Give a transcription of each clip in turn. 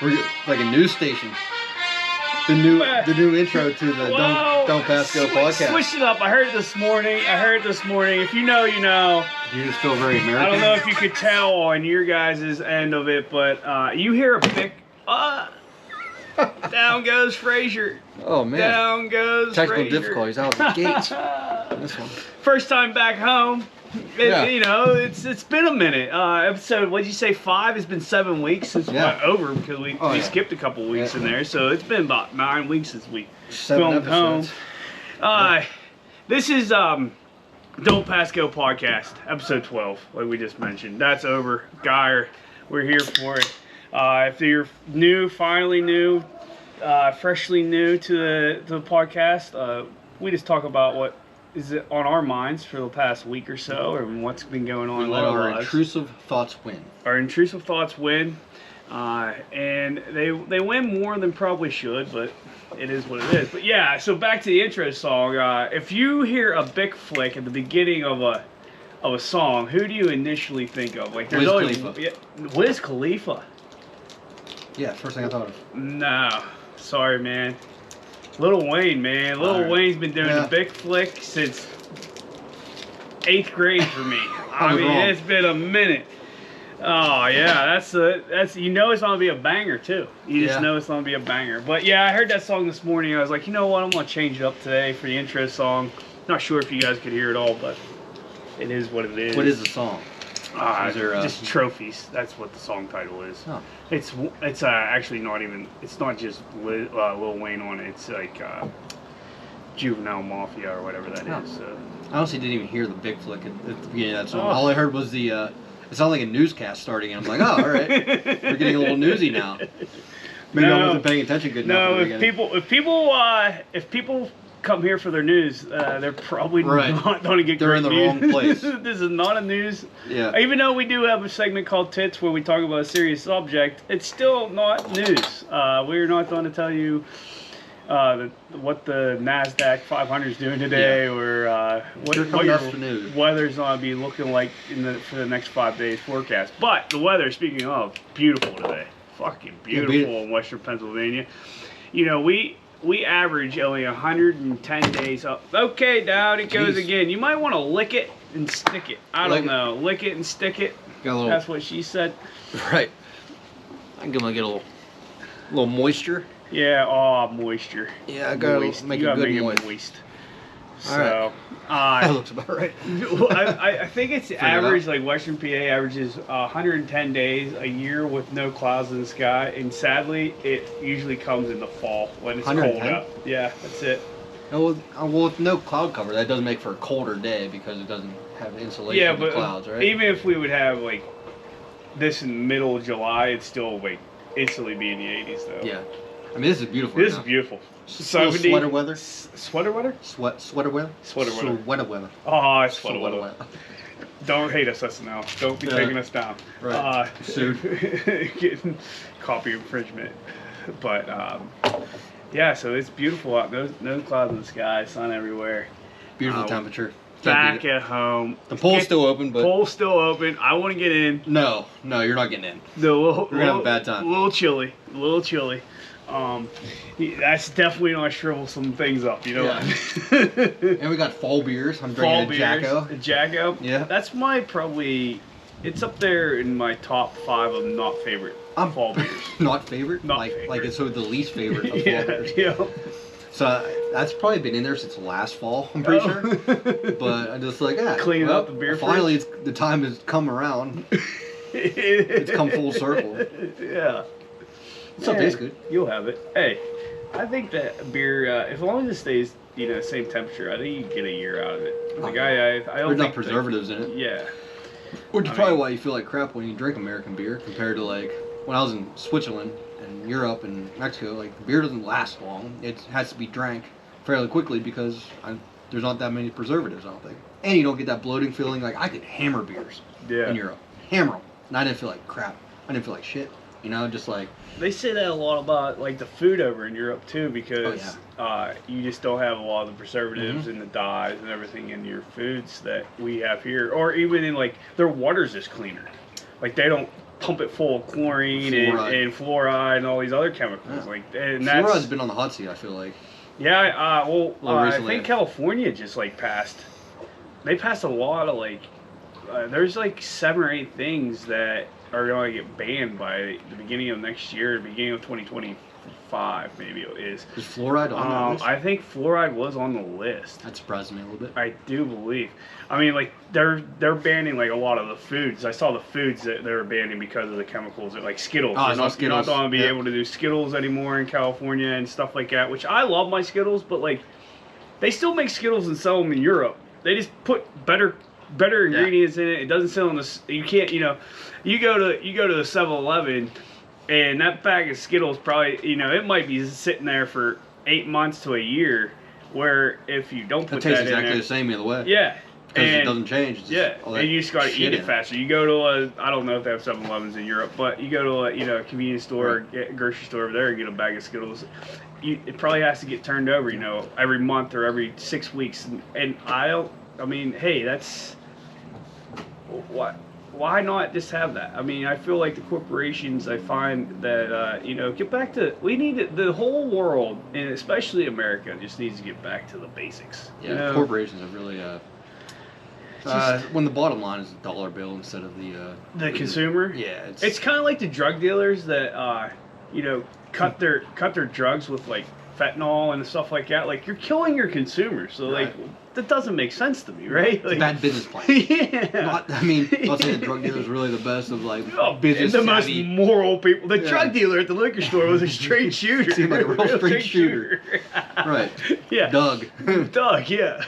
We're like a news station. The new intro to the Don't Pass Go podcast. Switch it up. I heard it this morning. If you know, you know. You just feel very American. I don't know if you could tell on your guys' end of it, but you hear a big down goes Frazier. Oh man. Down goes Technical Frazier. difficulties out the gates. This one. First time back home. You know, it's been a minute. Episode, what'd you say, 5? It's been 7 weeks since we went over because we skipped a couple weeks in there. So it's been about 9 weeks since we filmed home. This is Don't Pass Go podcast, episode 12, like we just mentioned. That's over. Guy, we're here for it. If you're new, finally new, freshly new to the podcast, we just talk about what is it on our minds for the past week or so, and what's been going on. We let our intrusive thoughts win. Our intrusive thoughts win, and they win more than probably should, but it is what it is. But yeah, so back to the intro song. If you hear a Bic flick at the beginning of a song, who do you initially think of? Like there's Wiz Khalifa. Wiz Khalifa. Yeah, first thing I thought of. No, sorry, man. Lil Wayne, man. Lil Wayne's been doing the Bic flick since 8th grade for me. I mean, it's been a minute. Oh yeah, that's you know it's gonna be a banger too. You just know it's gonna be a banger. But yeah, I heard that song this morning. I was like, you know what? I'm gonna change it up today for the intro song. Not sure if you guys could hear it all, but it is what it is. What is the song? Just Trophies. That's what the song title is. Oh. It's actually not even. It's not just Lil Wayne on it. It's like Juvenile Mafia or whatever that is. So. I honestly didn't even hear the Bic flick at the beginning of that song. All I heard was the. It sounded like a newscast starting, and I'm like, oh, all right, we're getting a little newsy now. Maybe I wasn't paying attention good enough. No, if people come here for their news, they're probably not going to get They're great in the news. wrong place. This is not a news. Yeah. Even though we do have a segment called T.I.Ts where we talk about a serious subject, it's still not news. We're not going to tell you what the NASDAQ 500 is doing today, or what your weather's going to be looking like for the next 5 days forecast. But the weather, speaking of, beautiful today. Fucking beautiful in Western Pennsylvania. You know, we average only 110 days up. Okay, down it goes again. You might want to lick it and stick it. I don't know. Lick it and stick it. That's what she said. Right. I'm gonna get a little moisture. Yeah, moisture. Yeah, I gotta make it good moist. So, that looks about right. I think it's average, like Western PA averages 110 days a year with no clouds in the sky, and sadly, it usually comes in the fall when it's cold out. Yeah, that's it. Well, with no cloud cover, that doesn't make for a colder day because it doesn't have insulation from the clouds, right? Even if we would have like this in the middle of July, it'd still like instantly be in the 80s though. Yeah. I mean, this is beautiful. This is beautiful. 70, sweater weather. Sweater weather? Sweater weather? Sweater weather. Sweater weather. Oh, it's sweater weather. Don't hate us, SNL. Don't be taking us down. Right. Sued. Getting copy infringement. But, yeah, so it's beautiful out. No clouds in the sky, sun everywhere. Beautiful temperature. Back at home. The poll's still open, but... Poll's still open. I want to get in. No, you're not getting in. We're going to have a bad time. A little chilly. That's definitely gonna shrivel some things up, you know. Yeah. And we got fall beers. I'm drinking a Jacko. A Jacko. Yeah. That's it's up there in my top 5 of not favorite fall beers. Not favorite? Not favorite. Like it's sort of the least favorite of fall beers. Yeah. So that's probably been in there since last fall, I'm pretty sure. But I'm just like, cleaning up the beer. Finally, the time has come around. It's come full circle. Yeah. Still tastes good. You'll have it. Hey, I think that beer, as long as it stays, same temperature, I think you can get a year out of it. Like I don't There's not preservatives in it. Yeah. Which is probably why you feel like crap when you drink American beer compared to like when I was in Switzerland and Europe and Mexico. Like the beer doesn't last long. It has to be drank fairly quickly because there's not that many preservatives, I don't think. And you don't get that bloating feeling. Like I could hammer beers in Europe, hammer them, and I didn't feel like crap. I didn't feel like shit. You know, just like... They say that a lot about, like, the food over in Europe, too, because you just don't have a lot of the preservatives and the dyes and everything in your foods that we have here. Or even in, like, their water's just cleaner. Like, they don't pump it full of chlorine and fluoride and all these other chemicals. Yeah. Like, and that's fluoride's been on the hot seat, I feel like. Yeah, I think California just like passed. They passed a lot of like. There's like 7 or 8 things that are going to get banned by the beginning of next year, beginning of 2025, maybe it is. Is fluoride on that list? I think fluoride was on the list. That surprised me a little bit. I do believe. I mean, like they're banning like a lot of the foods. I saw the foods that they were banning because of the chemicals, like Skittles. Oh, you're not going to be able to do Skittles anymore in California and stuff like that. Which I love my Skittles, but like they still make Skittles and sell them in Europe. They just put better ingredients in it. It doesn't sell on the. You can't. You go to the 7-Eleven, and that bag of Skittles probably it might be sitting there for 8 months to a year. Where if you don't put that in there, it tastes exactly the same either way. Yeah. Because it doesn't change. It's and you just got to eat it faster. You go to I don't know if they have 7-Elevens in Europe, but you go to a convenience store, or grocery store over there, and get a bag of Skittles. It probably has to get turned over, every month or every 6 weeks. And I mean, hey, that's what. Why not just have that? I mean, I feel like the corporations, I find that, get back to, we need the whole world, and especially America, just needs to get back to the basics. Yeah, corporations have really, when the bottom line is the dollar bill instead of the consumer. Yeah, it's kind of like the drug dealers that cut their drugs with like fentanyl and stuff like that. Like you're killing your consumers, so like that doesn't make sense to me, right? Like, bad business plan. Yeah. Not saying the drug dealer is really the best of like business. The most moral people. The drug dealer at the liquor store was a straight shooter. Seemed like a real straight shooter. Right. Yeah. Doug. Yeah.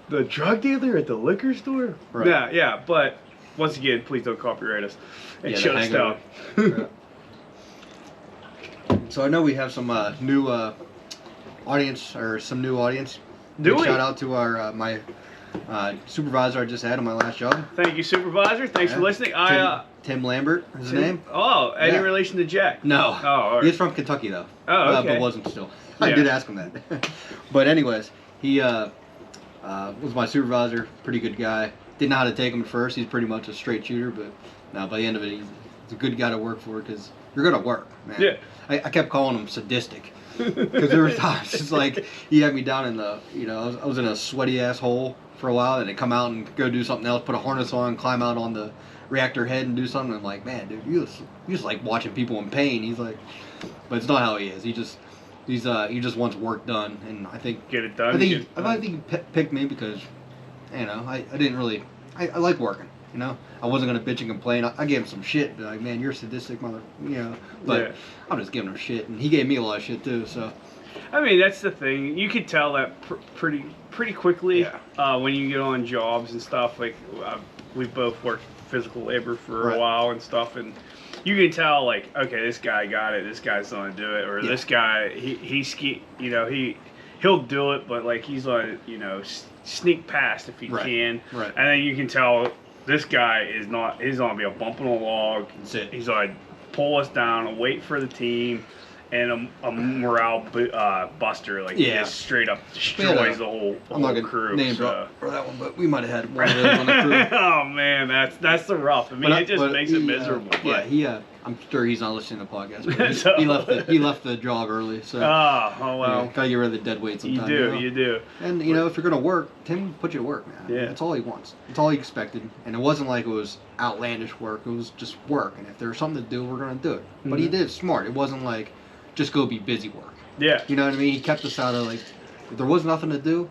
The drug dealer at the liquor store? Right. Yeah, but once again, please don't copyright us and shut us down. So I know we have some new audience, or some new audience. Do we? Shout out to our my supervisor I just had on my last job. Thank you, supervisor. Thanks for listening. Tim Lambert is his name. Oh, any relation to Jack? No. Oh, all right. He's from Kentucky though. Oh, okay. But wasn't still. I did ask him that. But anyways, he was my supervisor. Pretty good guy. Didn't know how to take him at first. He's pretty much a straight shooter, but now by the end of it, he's a good guy to work for because you're gonna work, man. Yeah. I kept calling him sadistic because there were times it's like he had me down in the I was in a sweaty ass hole for a while, and I'd come out and go do something else, put a harness on, climb out on the reactor head and do something. I'm like, man, dude, you just like watching people in pain. He's like, but it's not how he is. He just wants work done, and I think get it done. I think he picked me because I didn't really I like working. I wasn't gonna bitch and complain. I gave him some shit, be like, man, you're a sadistic mother, But I'm just giving him shit, and he gave me a lot of shit too. So, I mean, that's the thing. You could tell that pretty quickly when you get on jobs and stuff. Like we've both worked physical labor for a while and stuff, and you can tell like, okay, this guy got it. This guy's gonna do it, or this guy he'll do it, but like he's gonna sneak past if he can. Right. And then you can tell. This guy he's gonna be a bump on a log. That's it. He's gonna pull us down and wait for the team, and a morale buster. Like he just straight up destroys the whole crew. I'm not gonna name drop for that one, but we might have had one of those on the crew. Oh man, that's the rough. I mean, it just makes it miserable. I'm sure he's not listening to the podcast. But he left the job early. So oh well, gotta get rid of the dead weight sometimes. You do. And if you're gonna work, Tim put you to work, man. Yeah, that's all he wants. That's all he expected. And it wasn't like it was outlandish work. It was just work. And if there's something to do, we're gonna do it. Mm-hmm. But he did it smart. It wasn't like just go be busy work. Yeah. You know what I mean? He kept us out of like if there was nothing to do,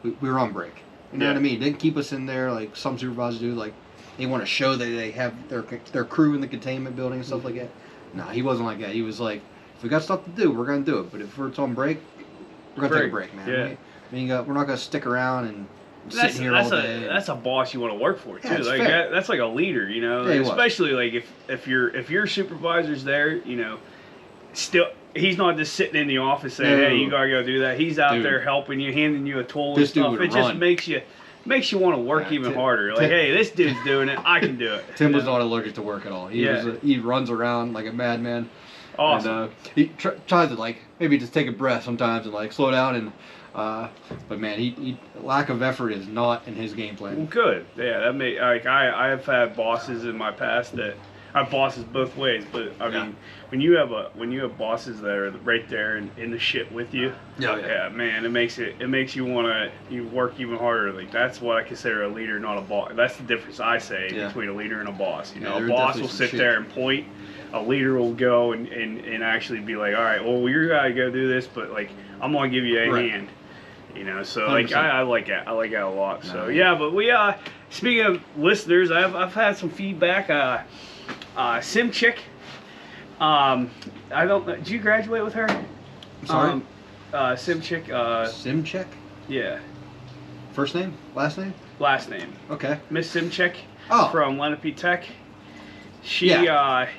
we were on break. You know what I mean? He didn't keep us in there like some supervisors do. Like they want to show that they have their crew in the containment building and stuff like that. No, he wasn't like that. He was like, if we got stuff to do, we're gonna do it. But if it's on break, we're gonna take a break, man. Yeah. We're not gonna stick around and sit here all day. That's a boss you want to work for too. Yeah, like that's like a leader, especially like if your supervisor's there, still. He's not just sitting in the office saying, "Hey, you gotta go do that." He's out there helping you, handing you a tool and stuff. It just makes you want to work even harder. Like, hey, this dude's doing it. I can do it. Tim was not allergic to work at all. He runs around like a madman. Awesome. And he tries to like maybe just take a breath sometimes and like slow down and. But man, he lack of effort is not in his game plan. Well, good. Yeah, that may I have had bosses in my past that have bosses both ways, but I mean, when you have bosses that are right there in the shit with you, yeah, man, it makes you want to work even harder. Like that's what I consider a leader, not a boss. That's the difference I say between a leader and a boss. You know, a boss will sit there and point. A leader will go and actually be like, all right, well, you gotta go do this, but like I'm gonna give you a hand. You know, so 100%. Like I like that. I like that a lot. So yeah, but we speaking of listeners, I've had some feedback. Sim Chick. I don't know. Did you graduate with her? I'm sorry. Sim Chick. Sim Chick. Yeah. First name, last name. Last name. Okay. Miss Sim Chick. Oh. From Lenape Tech. She. Krista.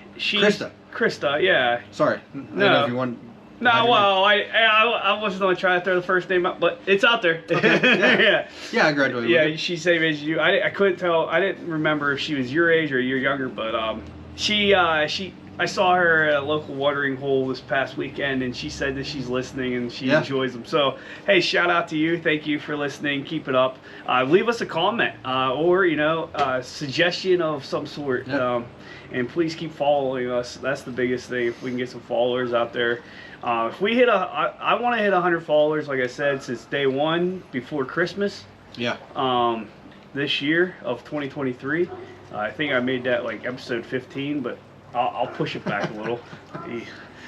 Yeah. Sorry. I don't know if you want. No, well, I wasn't going to try to throw the first name out, but it's out there. Okay, yeah, I graduated. Yeah, she's same age as you. I couldn't tell. I didn't remember if she was your age or a year younger, but I saw her at a local watering hole this past weekend, and she said that she's listening and she enjoys them. So, hey, shout out to you. Thank you for listening. Keep it up. Leave us a comment or a suggestion of some sort. And please keep following us. That's the biggest thing. If we can get some followers out there. If we hit I want to hit 100 followers, like I said, since day one before Christmas. Yeah. This year of 2023. I think I made that like episode 15, but I'll push it back a little.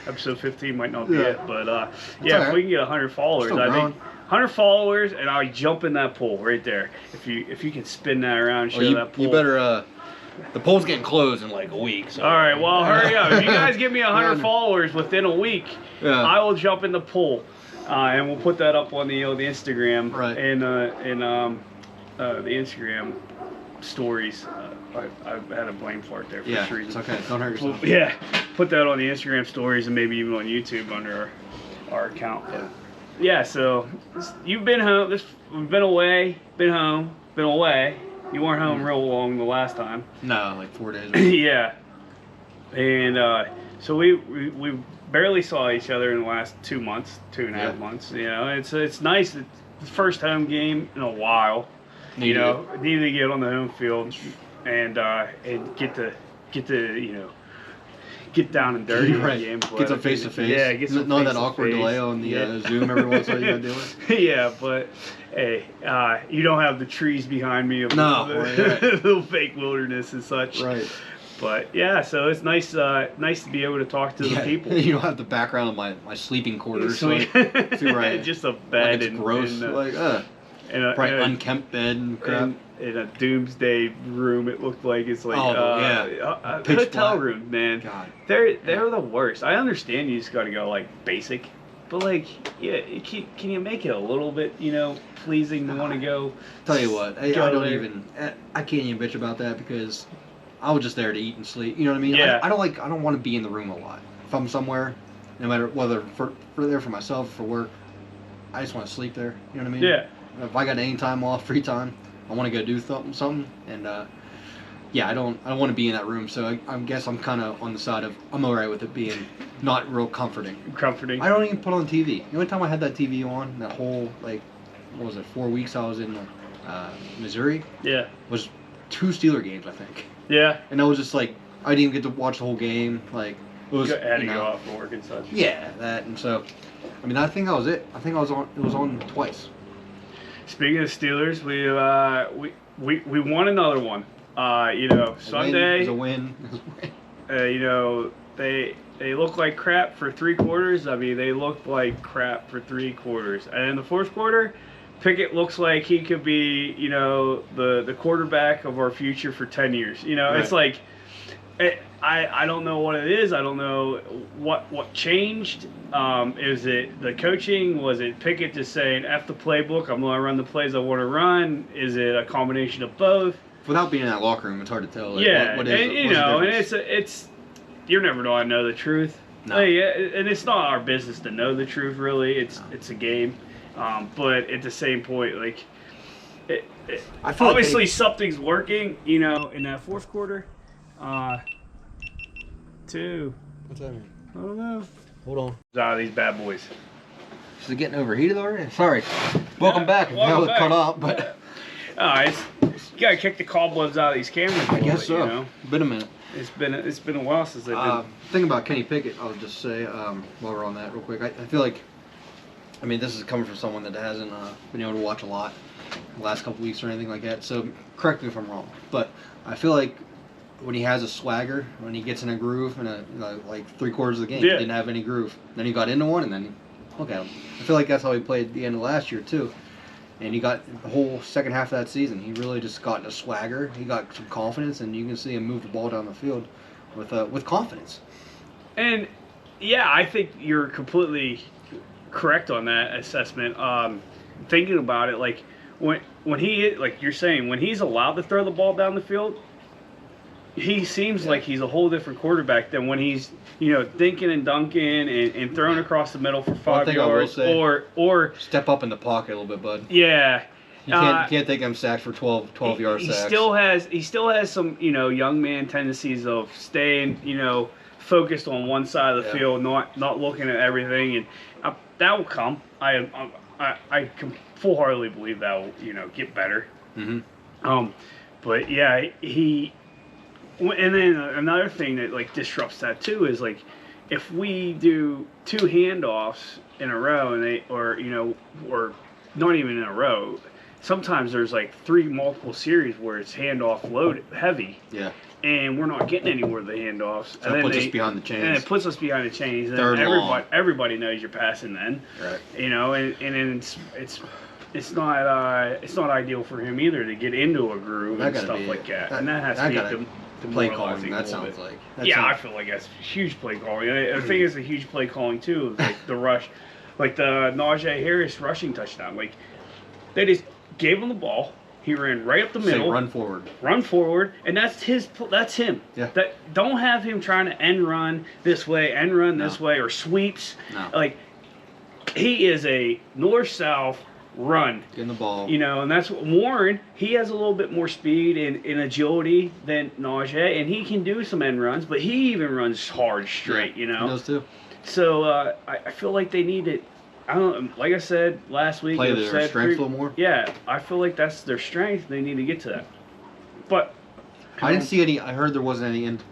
Episode 15 might not be it, but if we can get 100 followers, I think 100 followers, and I'll jump in that pool right there. If you can spin that around, and show that pool. You better. The poll's getting closed in like a week. So. All right, well, hurry up. If you guys give me 100 followers within a week, I will jump in the pool, and we'll put that up on the Instagram and the Instagram stories. I had a blame fart there for this reason. It's okay. Don't hurt yourself. Yeah, put that on the Instagram stories and maybe even on YouTube under our account. Yeah. So you've been home. We've been away. Been home. Been away. You weren't home real long the last time. No, like 4 days. Yeah. And so we barely saw each other in the last 2 months, 2.5 months. You know, it's nice. It's the first home game in a while. Needed to get on the home field and get to get down and dirty in the game. Get some face to face. Yeah, get some none of that awkward delay on the Zoom every once in a while you gotta deal with. Yeah, but hey, you don't have the trees behind me of the little fake wilderness and such. Right. But yeah, so it's nice to be able to talk to the people. You don't have the background of my sleeping quarters. Just a bed it's gross. And a unkempt bed and crap. In a doomsday room, it looked like it's like a hotel room, man. God. They're the worst. I understand you just got to go like basic, but like can you make it a little bit pleasing to want to go? Tell you what, I can't even bitch about that because I was just there to eat and sleep. You know what I mean? Yeah. I don't want to be in the room a lot. If I'm somewhere, no matter whether for there for myself or for work, I just want to sleep there. You know what I mean? Yeah. If I got any time off, free time, I want to go do something, and I don't want to be in that room. So I guess I'm kind of on the side of I'm alright with it being not real comforting. Comforting. I don't even put on TV. The only time I had that TV on, that whole 4 weeks I was in Missouri. Yeah. Was 2 Steeler games, I think. Yeah. And I was just like, I didn't even get to watch the whole game. Like it was. Had to go off from work and such. Yeah, that and so, I mean, I think that was it. I think I was on. It was on twice. Speaking of Steelers, we won another one. Sunday. It was a win. They look like crap for 3 quarters. I mean, they looked like crap for 3 quarters. And in the fourth quarter, Pickett looks like he could be, the quarterback of our future for 10 years. It's like, I don't know what it is. I don't know what changed. Is it the coaching? Was it Pickett just saying, F the playbook, I'm going to run the plays I want to run? Is it a combination of both? Without being in that locker room, it's hard to tell. What is it's you're never going to know the truth. No. And it's not our business to know the truth, really. It's a game. But at the same point, like, I feel obviously something's working, in that fourth quarter. 2. What's that mean? I don't know. Hold on. Out of these bad boys. Is it getting overheated already? Sorry. Welcome back. Welcome back. Cut off, but. You gotta kick the cobwebs out of these cameras. I guess so. Been a minute. It's been a while since they've been. Thing about Kenny Pickett, I'll just say while we're on that real quick. I feel like, I mean, this is coming from someone that hasn't been able to watch a lot the last couple weeks or anything like that. So correct me if I'm wrong, but I feel like when he has a swagger, when he gets in a groove, in like 3/4 of the game, he didn't have any groove. Then he got into one, and then look at him. I feel like that's how he played at the end of last year too. And he got the whole second half of that season. He really just got a swagger. He got some confidence, and you can see him move the ball down the field with confidence. And yeah, I think you're completely correct on that assessment. Thinking about it, like when he, like you're saying, when he's allowed to throw the ball down the field, he seems like he's a whole different quarterback than when he's, dinking and dunking and throwing across the middle for 5 yards or step up in the pocket a little bit, bud. Yeah. You can't think I'm sacked for 12 yard sacks. He still has some, young man tendencies of staying, focused on one side of the field, not looking at everything, and that will come. I can full-heartedly believe that will, get better. Mm-hmm. But yeah, and then another thing that like disrupts that too is like if we do 2 handoffs in a row and or not even in a row, sometimes there's like 3 multiple series where it's handoff load heavy. Yeah. And we're not getting anywhere with the handoff. So it puts us behind the chains. And it puts us behind the chains. And everybody knows you're passing then. Right. And then it's not ideal for him either to get into a groove and stuff like that. And that has to be the play calling. That sounds like. I feel like that's huge play calling. I think it's a huge play calling too. Like the rush, like the Najee Harris rushing touchdown. Like they just gave him the ball. He ran right up the middle. Say run forward, and that's him. Yeah. Don't have him trying to end run this way, this way, or sweeps. No. Like he is a north-south run. Getting the ball. And that's what Warren, he has a little bit more speed and agility than Najee, and he can do some end runs, but he even runs hard straight, He does too. So I feel like they need it. I don't. Like I said last week, play their strength a little more. Yeah, I feel like that's their strength. They need to get to that. But I didn't see any. I heard there wasn't any end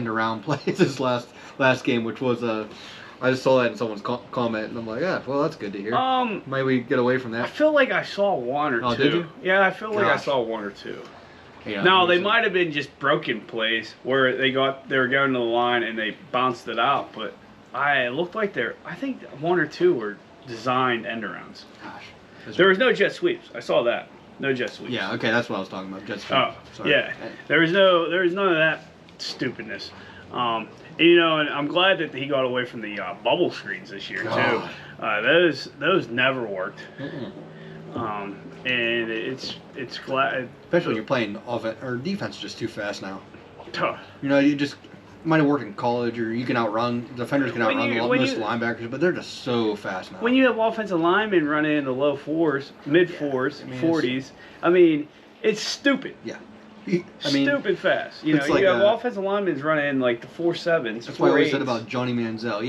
around plays this last game, which was I just saw that in someone's comment, and I'm like, yeah, well, that's good to hear. Might we get away from that? I feel like I saw 1 or 2. Oh, did you? Yeah, I feel like I saw 1 or 2. Yeah, now they might have been just broken plays where they were going to the line and they bounced it out, but it looked like I think 1 or 2 were designed end arounds. Gosh. There was no jet sweeps. I saw that. No jet sweeps. Yeah, okay, that's what I was talking about. Jet sweeps. Oh, sorry. Yeah. There was none of that stupidness. And I'm glad that he got away from the bubble screens this year too. Those never worked. And it's glad. Especially when you're playing offense or defense, just too fast now. Tough. You just might have worked in college, or you can outrun defenders can outrun most linebackers, but they're just so fast now. When you have offensive linemen running in the low 4s, mid 4s, 40s, I mean, it's stupid. Yeah. Stupid fast. You have offensive linemen running in like the 4.7s. That's what I always said about Johnny Manziel.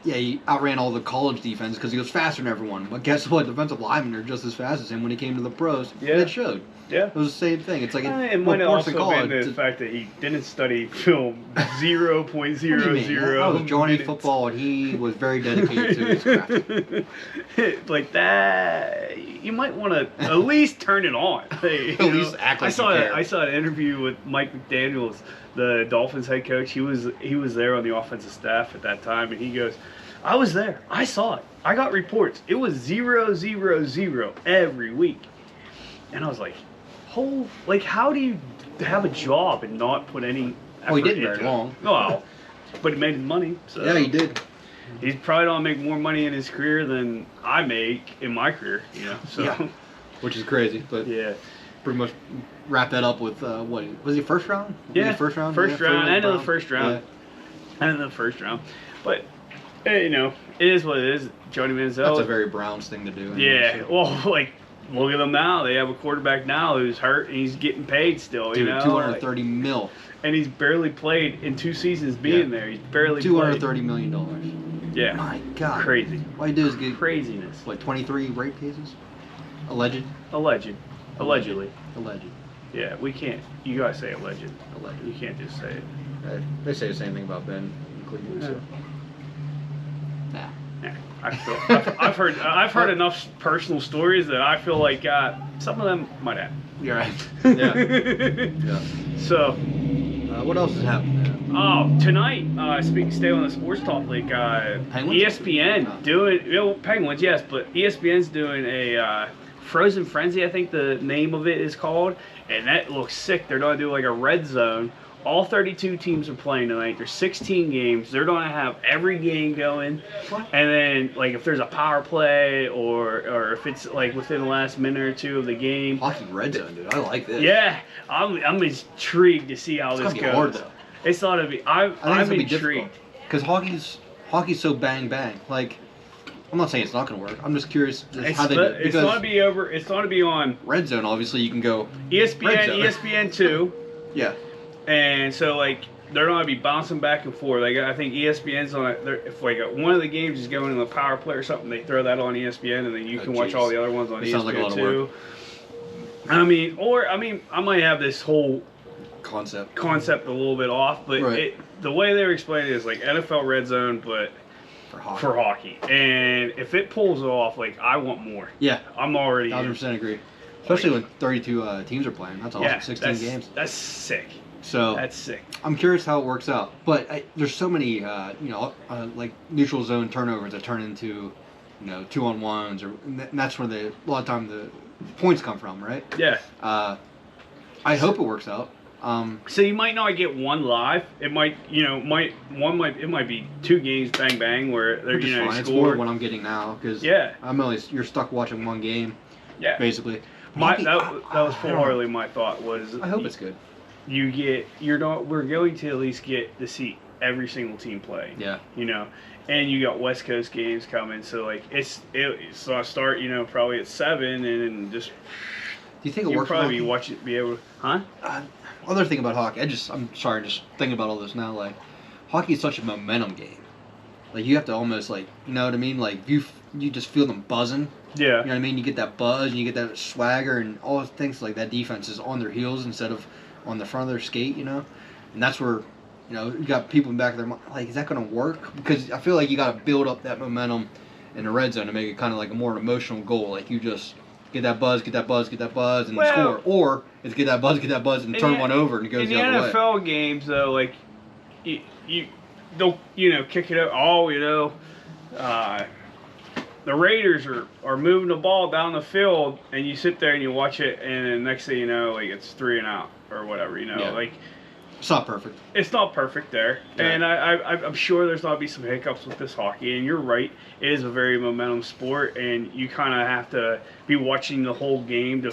Yeah, he outran all the college defense because he was faster than everyone. But guess what? Defensive linemen are just as fast as him when he came to the pros. Yeah. And it showed. Yeah. It was the same thing. It's like it might have also been the fact that he didn't study film 0.00. That was Johnny football, and he was very dedicated to his craft. Like that, you might want to at least turn it on. At least act like you care. I saw an interview with Mike McDaniels, the Dolphins head coach. He was there on the offensive staff at that time, and he goes, "I was there. I saw it. I got reports. It was 0.00 every week." And I was like, how do you have a job and not put any effort he didn't very long. Well, but he made his money. So yeah, he did. He's probably don't make more money in his career than I make in my career. So. Yeah. Which is crazy, but yeah. Pretty much wrap that up with what was he first round? Yeah, first round. End of the first round. Yeah. End of the first round. But it is what it is. Johnny Manziel. That's a very Browns thing to do. Yeah. Well, look at them now. They have a quarterback now who's hurt and he's getting paid still. Dude, $230 million. And he's barely played in 2 seasons being there. He's barely $230 million. Yeah. My God. Crazy. All you do is get craziness. 23 rape cases. Alleged. Allegedly. Yeah, we can't. You gotta say alleged. Alleged. You can't just say it. They say the same thing about Ben in Cleveland. So. Nah. Yeah, I've heard enough personal stories that I feel like some of them might happen. You're right. Yeah. Yeah. So. What else is happening? Oh, tonight, stay on the sports talk league. Penguins? ESPN doing Penguins, yes, but ESPN's doing a Frozen Frenzy, I think the name of it is called, and that looks sick. They're gonna do like a red zone. All 32 teams are playing tonight. There's 16 games. They're gonna have every game going, and then like if there's a power play or if it's like within the last minute or two of the game. Hockey red zone, dude. I like this. Yeah, I'm intrigued to see how this goes. Hard, though. It's not to be. I'm intrigued because hockey's so bang bang. Like, I'm not saying it's not gonna work. I'm just curious how they do it. It's not to be over. It's not to be on red zone. Obviously, you can go ESPN, ESPN2. Yeah. And so like they're gonna be bouncing back and forth. Like I think ESPN's on it. If like one of the games is going in the power play or something, they throw that on ESPN, and then you can watch all the other ones on ESPN sounds like a lot of work. I mean, I might have this whole concept a little bit off, but the way they were explaining it is like NFL red zone, but for hockey. And if it pulls off, like I want more. Yeah, I'm already 100% agree. Especially when 32 teams are playing. That's awesome. Yeah, 16 games. That's sick. So that's sick. I'm curious how it works out, but there's so many, like neutral zone turnovers that turn into, 2-on-1s, and that's where a lot of time the points come from, right? Yeah. I hope it works out. So you might not get one live. It might, it might be 2 games, bang bang, where they're score. It's more what I'm getting now because you're stuck watching one game. Yeah. Basically. That was wholeheartedly my thought. I hope it's good. We're going to at least get to see every single team play. Yeah. And you got West Coast games coming, so like it's I'll start probably at 7 and then just. Do you think it works? Probably be able to, huh? Other thing about hockey, I'm sorry, just thinking about all this now. Like, hockey is such a momentum game. Like you have to almost like, you know what I mean? Like you just feel them buzzing. Yeah. You know what I mean? You get that buzz and you get that swagger and all things like that. Defense is on their heels instead of on the front of their skate, and that's where, you got people in the back of their mind, like, is that going to work? Because I feel like you got to build up that momentum in the red zone to make it kind of like a more emotional goal. Like you just get that buzz, and score. Or it's get that buzz, and turn one over and it goes the other way. In the NFL games, though, like, you don't, kick it up. The Raiders are moving the ball down the field, and you sit there and you watch it, and then next thing you know, like, it's 3 and out or whatever, like. It's not perfect. It's not perfect there, and I'm sure there's going to be some hiccups with this hockey. And you're right, it is a very momentum sport, and you kind of have to be watching the whole game to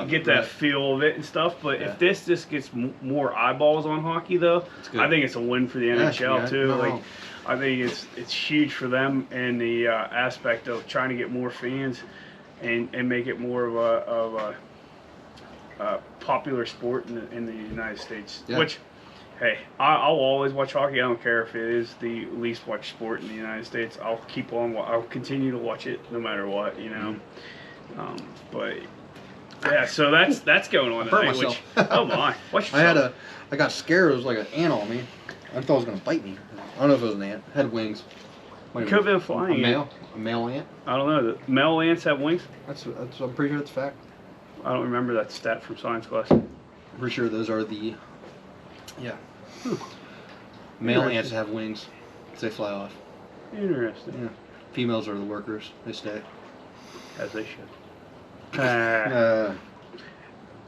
get that feel of it and stuff. But if this just gets more eyeballs on hockey, though, I think it's a win for the NHL too. No. Like, I think it's huge for them and the aspect of trying to get more fans and make it more of a popular sport in the United States. Yeah. Which, hey, I'll always watch hockey. I don't care if it is the least watched sport in the United States. I'll continue to watch it no matter what, But yeah, so that's going on tonight. Which, oh my, watch yourself. I got scared. It was like an ant on me. I thought it was gonna bite me. I don't know if it was an ant. It had wings. Could have been a flying ant. A male ant. I don't know. The male ants have wings. I'm pretty sure that's a fact. I don't remember that stat from science class. I'm pretty sure those are the male ants have wings because they fly off. Interesting. Yeah. Females are the workers. They stay. As they should.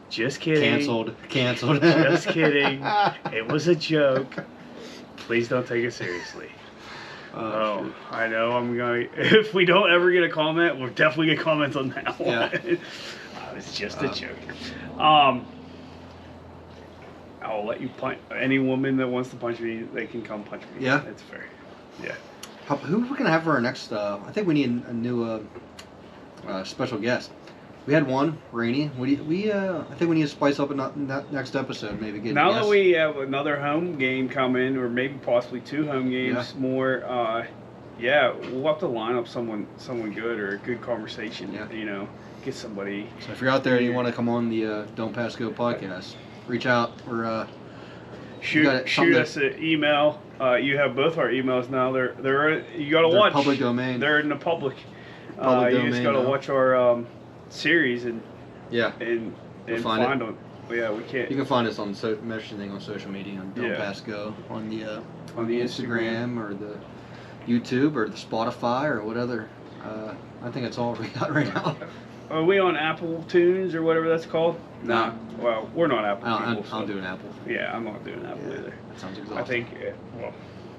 Just kidding. Canceled. Just kidding. It was a joke. Please don't take it seriously. Oh, I know. I'm going to... If we don't ever get a comment, we'll definitely get comments on that one. Yeah. It's just a joke. I'll let you punch any woman that wants to punch me. They can come punch me. Yeah, it's fair. Yeah. Who are we gonna have for our next? I think we need a new special guest. We had one, Rainey. I think we need to spice up next episode. Maybe get. Now that we have another home game coming, or maybe possibly 2 home games more. Yeah, we'll have to line up someone good or a good conversation. Yeah. You know, get somebody. So if you're out there and you want to come on the Don't Pass Go podcast, reach out or shoot us an email. You have both our emails now. They're you gotta watch. Public domain. They're in the public. Domain. You just gotta watch our series and find them. Yeah, we can't. You can find us on messaging on social media on Don't Pass Go on the Instagram or the YouTube or the Spotify or whatever. I think that's all we got right now. Are we on Apple Tunes or whatever that's called? No. Well, we're not Apple people. I'm doing Apple. Yeah, I'm not doing Apple either. That sounds exhausting.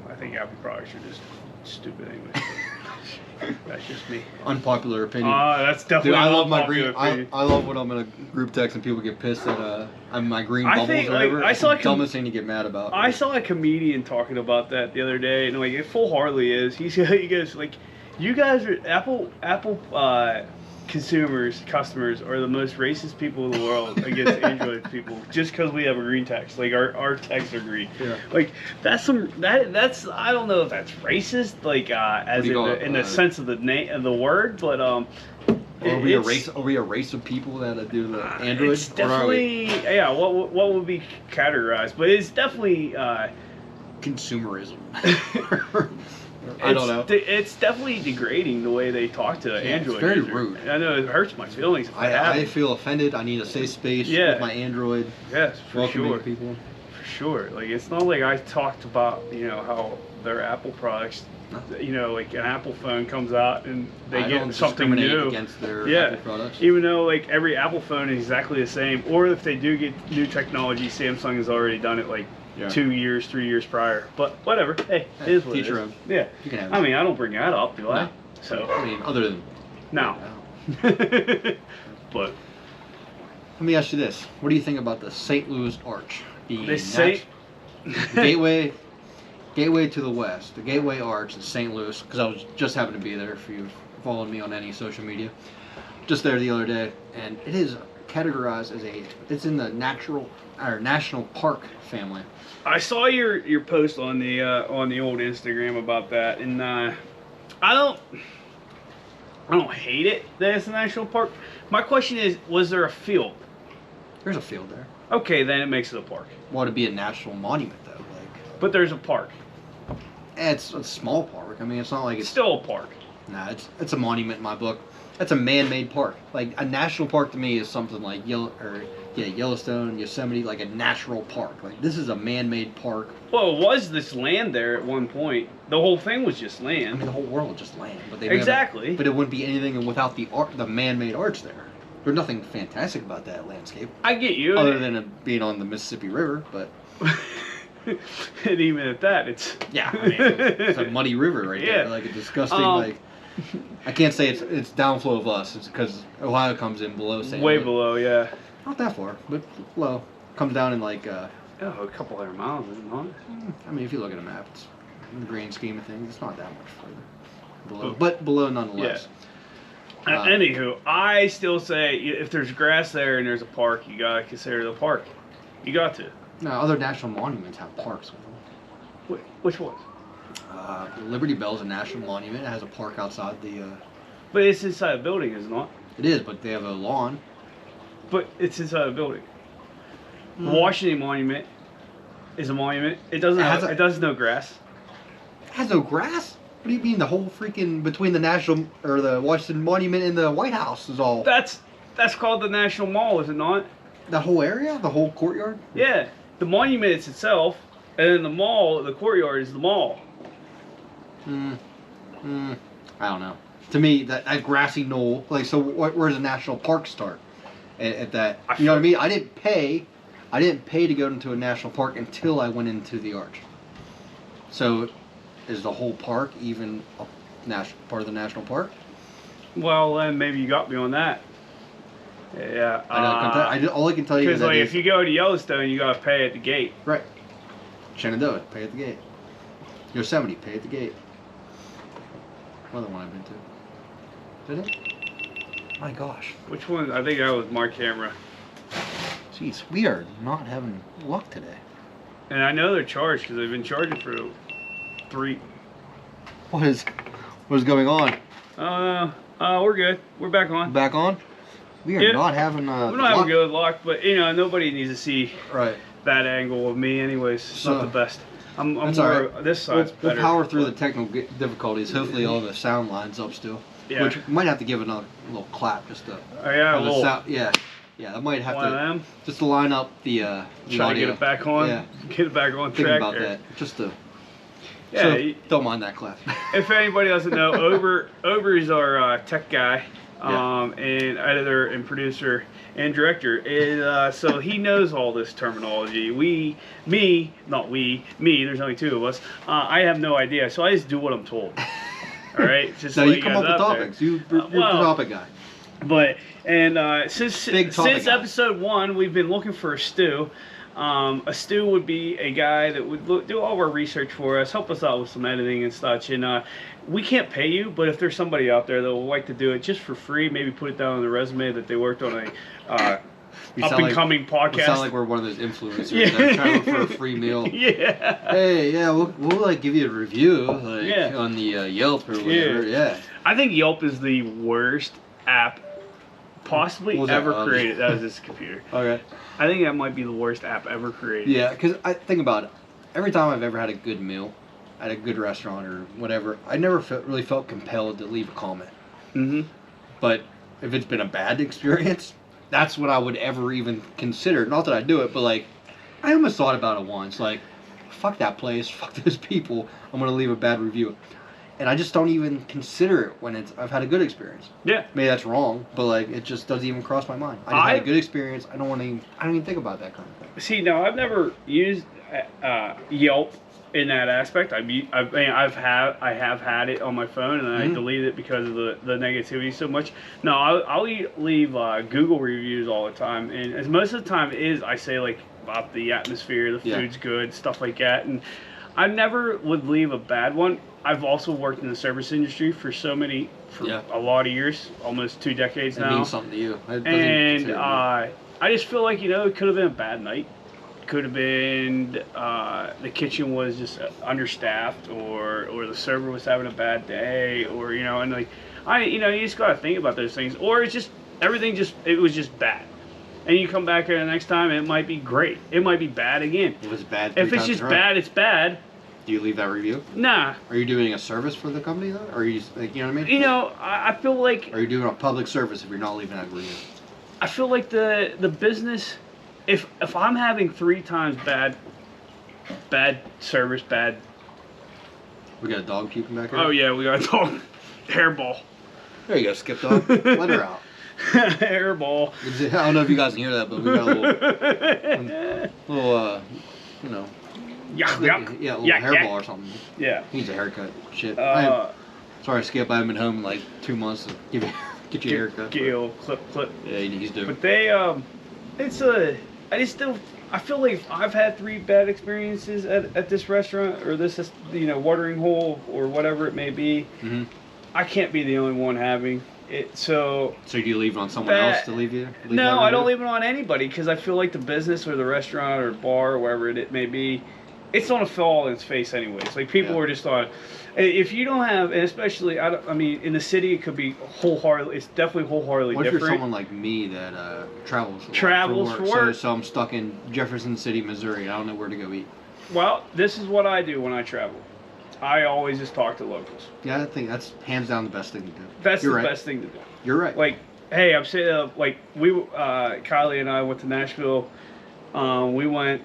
I think Apple products are just stupid anyway. That's just me. Unpopular opinion. That's definitely. Dude, I love my green. I love when I'm in a group text and people get pissed that I'm my green bubbles or whatever. It's the dumbest thing to get mad about. I saw a comedian talking about that the other day, and like it full-heartedly is. He goes like, "You guys are Apple customers are the most racist people in the world against Android people just because we have a green text. Like our texts are green. Yeah. Like that's I don't know if that's racist. Like as in the sense of the name of the word, but Are we a race of people that do the Android? It's definitely What would be categorized? But it's definitely consumerism. I don't know. It's definitely degrading the way they talk to Android. It's very users. rude. I know it hurts my feelings. If I feel offended. I need a safe space with my Android. Yes, for sure. People. For sure. Like it's not like I talked about how their Apple products. Like an Apple phone comes out and they get something new against their Apple products. Even though like every Apple phone is exactly the same, or if they do get new technology, Samsung has already done it like 2 years, 3 years prior. But whatever. Hey, it is what it is. Yeah. You can have it. I mean, I don't bring that up, do I? No. So I mean, other than no. But let me ask you this: what do you think about the St. Louis Arch being gateway to the west, the Gateway Arch in St. Louis? Because I was just happened to be there. If you followed me on any social media, just there the other day, and it is categorized as it's in the national park family. I saw your post on the old Instagram about that, and I don't hate it that it's a national park. My question is, was there a field? There's a field there. Okay, then it makes it a park. Want to be a national monument though, But there's a park. It's a small park. I mean, it's not like it's still a park. Nah, it's a monument in my book. That's a man-made park. Like a national park to me is something like Yellowstone, Yosemite, like a natural park. Like this is a man-made park. Well, it was this land there at one point. The whole thing was just land. I mean, the whole world was just land. But Exactly. But it wouldn't be anything without the man-made arch there. There's nothing fantastic about that landscape. I get you. Other than it being on the Mississippi River, but. And even at that, it's. Yeah, I mean, it's a muddy river right there. Like a disgusting I can't say it's downflow of us. It's because Ohio comes in below St. Way Louis. below, yeah. Not that far, but low. Comes down in a couple hundred miles, isn't it? I mean, if you look at a map, it's in the grand scheme of things, it's not that much further below, but below nonetheless. Yeah. Anywho, I still say if there's grass there and there's a park, you gotta consider the park. You got to. No, other national monuments have parks with them. Which ones? Liberty Bell's a national monument. It has a park outside the. But it's inside a building, is it not? It is, but they have a lawn. But it's inside a building. Washington Monument is a monument. It doesn't. It does no grass. It has no grass. What do you mean? The whole freaking between the the Washington Monument and the White House is all. That's called the National Mall, is it not? The whole area, the whole courtyard. Yeah, the monument is itself, and then the mall, the courtyard is the mall. I don't know. To me, that grassy knoll, like, so where does the national park start? At that, you know what I mean? I didn't pay to go into a national park until I went into the arch. So, is the whole park even a part of the national park? Well, then maybe you got me on that. Yeah. All I can tell you is because like if you go to Yellowstone, you gotta pay at the gate. Right. Shenandoah, pay at the gate. Yosemite, pay at the gate. Another one I've been to. Did it? My gosh. Which one? I think that was my camera. Jeez, we are not having luck today. And I know they're charged because they've been charging for 3 What is going on? We're good. We're back on. Back on? We are not having we're not having good luck, but you know, nobody needs to see that angle of me anyways. It's not the best. I'm more right. This side's better. We'll power through the technical difficulties. Hopefully all the sound lines up still. Yeah. Which might have to give another little clap just to a little sound. Yeah, I might have one to of them. Just to line up the try audio. to get it back on. Yeah. Get it back on Think track. about that. Just to. Yeah. So, don't mind that clap. If anybody doesn't know, Ober is our tech guy, and editor and producer and director, and so he knows all this terminology. There's only two of us. I have no idea, so I just do what I'm told. All right, just no, you come up with topics. You're the topic guy. But since episode 1, we've been looking for a stew. A stew would be a guy that would do all of our research for us, help us out with some editing and such. And we can't pay you, but if there's somebody out there that would like to do it just for free, maybe put it down on the resume that they worked on a up-and-coming podcast. We sound like we're one of those influencers that try to look for a free meal. Yeah. Hey, we'll like give you a review on the Yelp or whatever. Yeah. I think Yelp is the worst app possibly ever created. That was this computer. Okay. I think that might be the worst app ever created. Yeah, because I think about it. Every time I've ever had a good meal at a good restaurant or whatever, I never really felt compelled to leave a comment. Mm-hmm. But if it's been a bad experience, that's what I would ever even consider. Not that I do it, but like, I almost thought about it once. Like, fuck that place, fuck those people. I'm gonna leave a bad review. And I just don't even consider it when I've had a good experience. Yeah. Maybe that's wrong, but like it just doesn't even cross my mind. I just had a good experience. I don't even think about that kind of thing. See, no, I've never used Yelp in that aspect. I have had it on my phone and I deleted it because of the negativity so much. No, I'll leave Google reviews all the time, and as most of the time I say like about the atmosphere, the food's good, stuff like that, and I never would leave a bad one. I've also worked in the service industry for a lot of years, almost 2 decades now. It means something to you. And I just feel like, it could have been a bad night. Could have been the kitchen was just understaffed, or the server was having a bad day, or and like you just gotta think about those things, or it's just everything it was just bad. And you come back here the next time, it might be great. It might be bad again. If it's bad, if it's just bad, it's bad. Do you leave that review? Nah. Are you doing a service for the company though? Or are you just, like, you know what I mean? I feel like. Are you doing a public service if you're not leaving that review? I feel like the business, if I'm having 3 times bad service, bad. We got a dog puking back here. Oh yeah, we got a dog. Hairball. There you go, Skip Dog. Let her out. Hairball. I don't know if you guys can hear that, but we got a little hairball or something. Yeah. He needs a haircut. Shit. Sorry, Skip. I haven't been home in like 2 months to get you a haircut. Gail, clip. Yeah, he's doing. But I feel like I've had 3 bad experiences at this restaurant or this watering hole or whatever it may be. Mm-hmm. I can't be the only one having it. So do you leave it on someone else to leave you? No, I don't leave it on anybody because I feel like the business or the restaurant or bar or wherever it may be, it's gonna fall in its face anyways. Like people are just on. If you don't have, and especially in the city, it could be wholeheartedly. It's definitely wholeheartedly different. What if you're someone like me that travels for work? So I'm stuck in Jefferson City, Missouri. I don't know where to go eat. Well, this is what I do when I travel. I always just talk to locals. Yeah, I think that's hands down the best thing to do. That's the best thing to do. You're right. Like, hey, I'm saying, Kylie and I went to Nashville. We went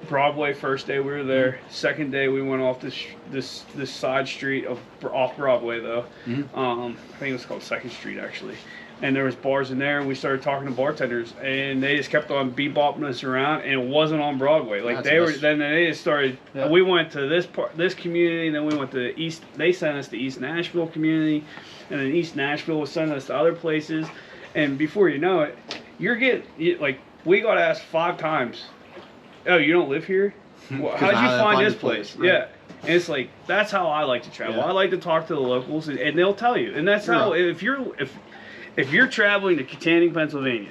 Broadway first day we were there. Second day we went off this side street off Broadway though. I think it was called Second Street actually. And there was bars in there, and we started talking to bartenders, and they just kept on bebopping us around, and it wasn't on Broadway. Like then they just started. Yeah. We went to this community, and then we went to East. They sent us to East Nashville community, and then East Nashville was sending us to other places, and before you know it, we got asked 5 times. Oh, you don't live here? Well, how'd you find this place? Right. Yeah. And it's like, that's how I like to travel. Yeah. I like to talk to the locals, and they'll tell you. And that's how, if you're traveling to Kittanning, Pennsylvania,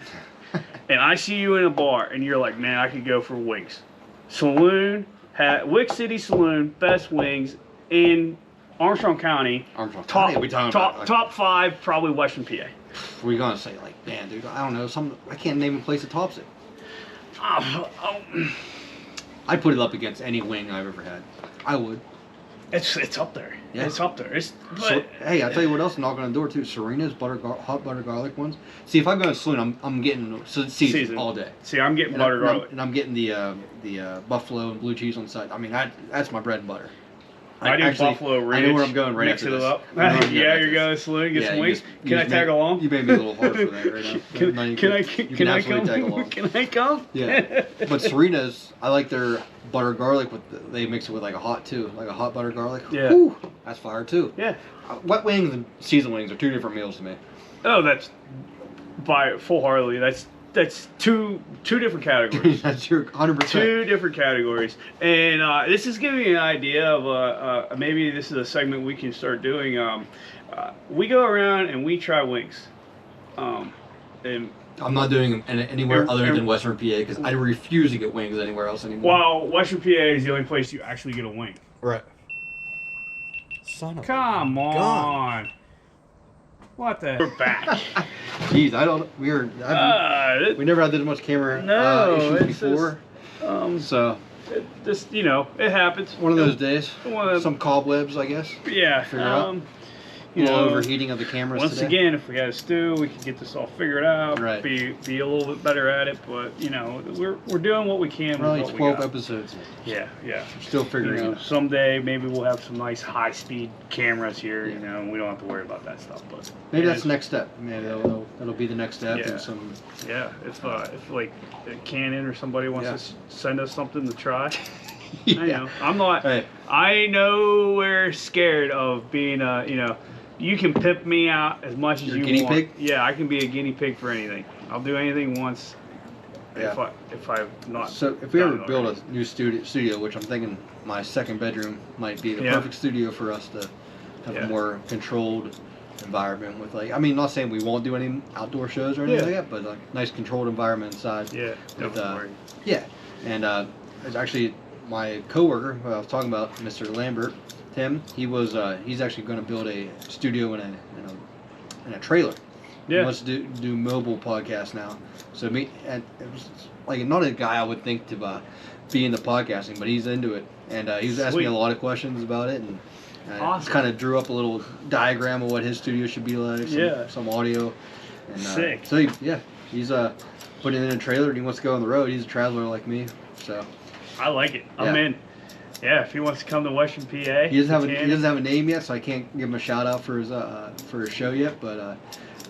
and I see you in a bar, and you're like, man, I could go for wings. Saloon, Wick City Saloon, best wings in Armstrong County. Top 5, probably Western PA. We're gonna say like, man, dude, I don't know. I can't name a place that tops it. I'd put it up against any wing I've ever had. I would. It's up there. Yeah. It's up there. Hey, I'll tell you what else knocking on the door too. Serena's hot butter garlic ones. See, if I go to saloon, I'm getting season all day. See, I'm getting butter garlic, and I'm getting the buffalo and blue cheese on the side. I mean, that's my bread and butter. I do buffalo ridge. I know where I'm going right mix after it this. up. Yeah, you're going to saloon, get some wings. Can I tag along? You made me a little hard for that right now. Can I come? Can I come? Yeah. But Serena's, I like their butter garlic they mix it with like a hot butter garlic. Yeah. Whew, that's fire too. Yeah. Wet wings and seasoned wings are 2 different meals to me. Oh, that's full-heartedly. That's two different categories. That's your 100%. 2 different categories, and this is giving you an idea of maybe this is a segment we can start doing. We go around and we try wings, and I'm not doing them anywhere other than Western PA because I refuse to get wings anywhere else anymore. Well, Western PA is the only place you actually get a wing. Right. Come on. What the? We're back. Jeez, we never had this much camera issues before. So it happens. One of those days. Some cobwebs, I guess. Yeah. Figure out. Overheating of the cameras. Once again, if we had a stew, we could get this all figured out. Right. Be a little bit better at it, but we're doing what we can. We're only 12 episodes. Yeah. We're still figuring out. Someday maybe we'll have some nice high-speed cameras here. Yeah. We don't have to worry about that stuff. But maybe that's the next step. Maybe that'll be the next step. Yeah. And some. Yeah. If like Canon or somebody wants to send us something to try. Yeah. I know. I'm not. Hey. I know we're scared of being You can pimp me out as much as you want. Guinea pig? Yeah, I can be a guinea pig for anything. I'll do anything once. Yeah. If I've not. So if we ever build a new studio, which I'm thinking my second bedroom might be the perfect studio for us to have a more controlled environment with not saying we won't do any outdoor shows or anything like that, but a nice controlled environment inside. Yeah, definitely. And it's actually my coworker who I was talking about, Mr. Lambert. Tim, he's actually going to build a studio in a trailer. Yeah. He wants to do mobile podcasts now. So it was like not a guy I would think to be into podcasting, but he's into it, and he was asking me a lot of questions about it, and awesome. Kind of drew up a little diagram of what his studio should be like. Some audio. And, sick. So he's putting in a trailer, and he wants to go on the road. He's a traveler like me, so. I like it. I'm in. Yeah, if he wants to come to Western PA, he doesn't have a name yet, so I can't give him a shout out for his show yet. But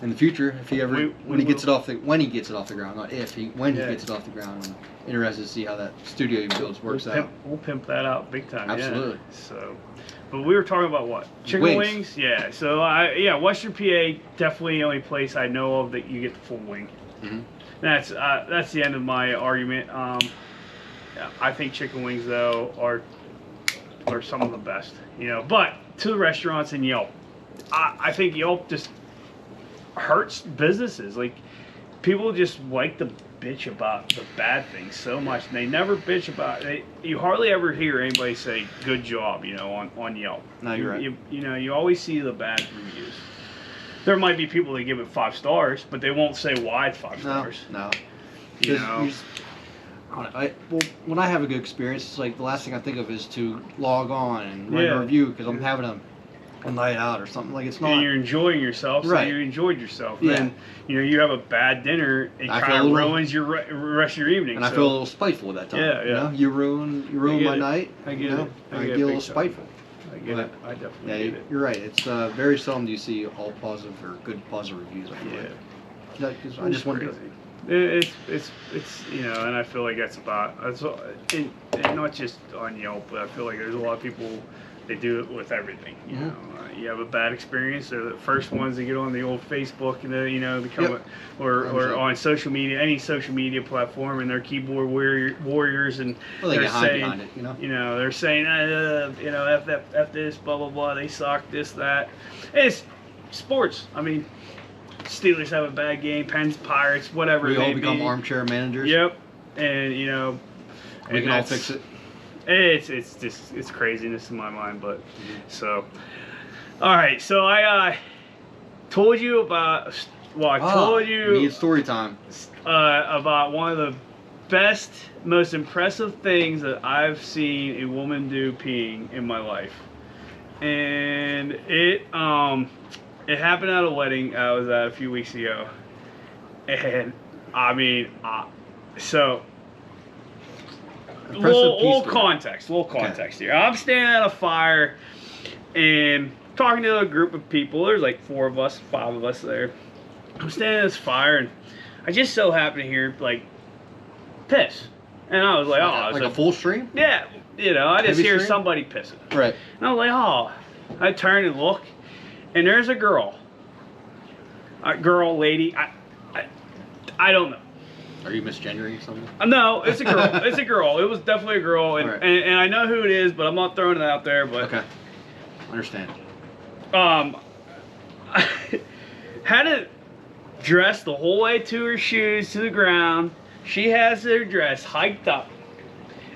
in the future, if he ever when he gets it off the ground, not if when he gets it off the ground, I'm interested to see how that studio he builds works out. We'll pimp that out big time. Absolutely. Yeah. So, but we were talking about what? Chicken wings? Yeah. So Western PA definitely the only place I know of that you get the full wing. Mm-hmm. That's the end of my argument. I think chicken wings though are some of the best, but to the restaurants and Yelp, I think Yelp just hurts businesses. Like, people just like to bitch about the bad things so much, and they never bitch about it. You hardly ever hear anybody say good job, on Yelp. No, you're right. You always see the bad reviews. There might be people that give it 5 stars, but they won't say why it's 5 stars. No. When I have a good experience, it's like the last thing I think of is to log on and write a review because I'm having a night out or something. Like, it's not. And you're enjoying yourself, so you enjoyed yourself. Yeah. Then you have a bad dinner, it kind of ruins your rest of your evening. And I feel a little spiteful at that time. Yeah. You ruin my night. I get it. I get a little spiteful. I get it. I definitely get it. You're right. It's very seldom do you see all positive or good positive reviews. I just wonder. It's and I feel like that's and not just on Yelp, but I feel like there's a lot of people that do it with everything. You have a bad experience, they're the first ones to get on the old Facebook and or on social media, any social media platform, and they're keyboard warriors, and they're saying, they're saying, f this, blah blah blah, they suck, this that. And it's sports. I mean, Steelers have a bad game, Pens, Pirates, whatever. We all become armchair managers. Yep, and we can all fix it. it's craziness in my mind, but so. All right, so I told you about. Well, I told you. We need story time. About one of the best, most impressive things that I've seen a woman do peeing in my life, and it happened at a wedding I was at a few weeks ago, and I mean, so. Little context here. I'm standing at a fire and talking to a group of people. There's like 4 of us, 5 of us there. I'm standing at this fire and I just so happen to hear like piss. And I was like, oh. Like a full stream? Yeah. You know, I just Heavy hear stream? somebody pissing. Right. And I was like, oh. I turn and look and there's a girl. A girl, lady. I don't know. Are you misgendering something? No, it's a girl. It's a girl. It was definitely a girl, and, right. and I know who it is, but I'm not throwing it out there. But okay, understand. Had it dressed the whole way to her shoes to the ground. She has her dress hiked up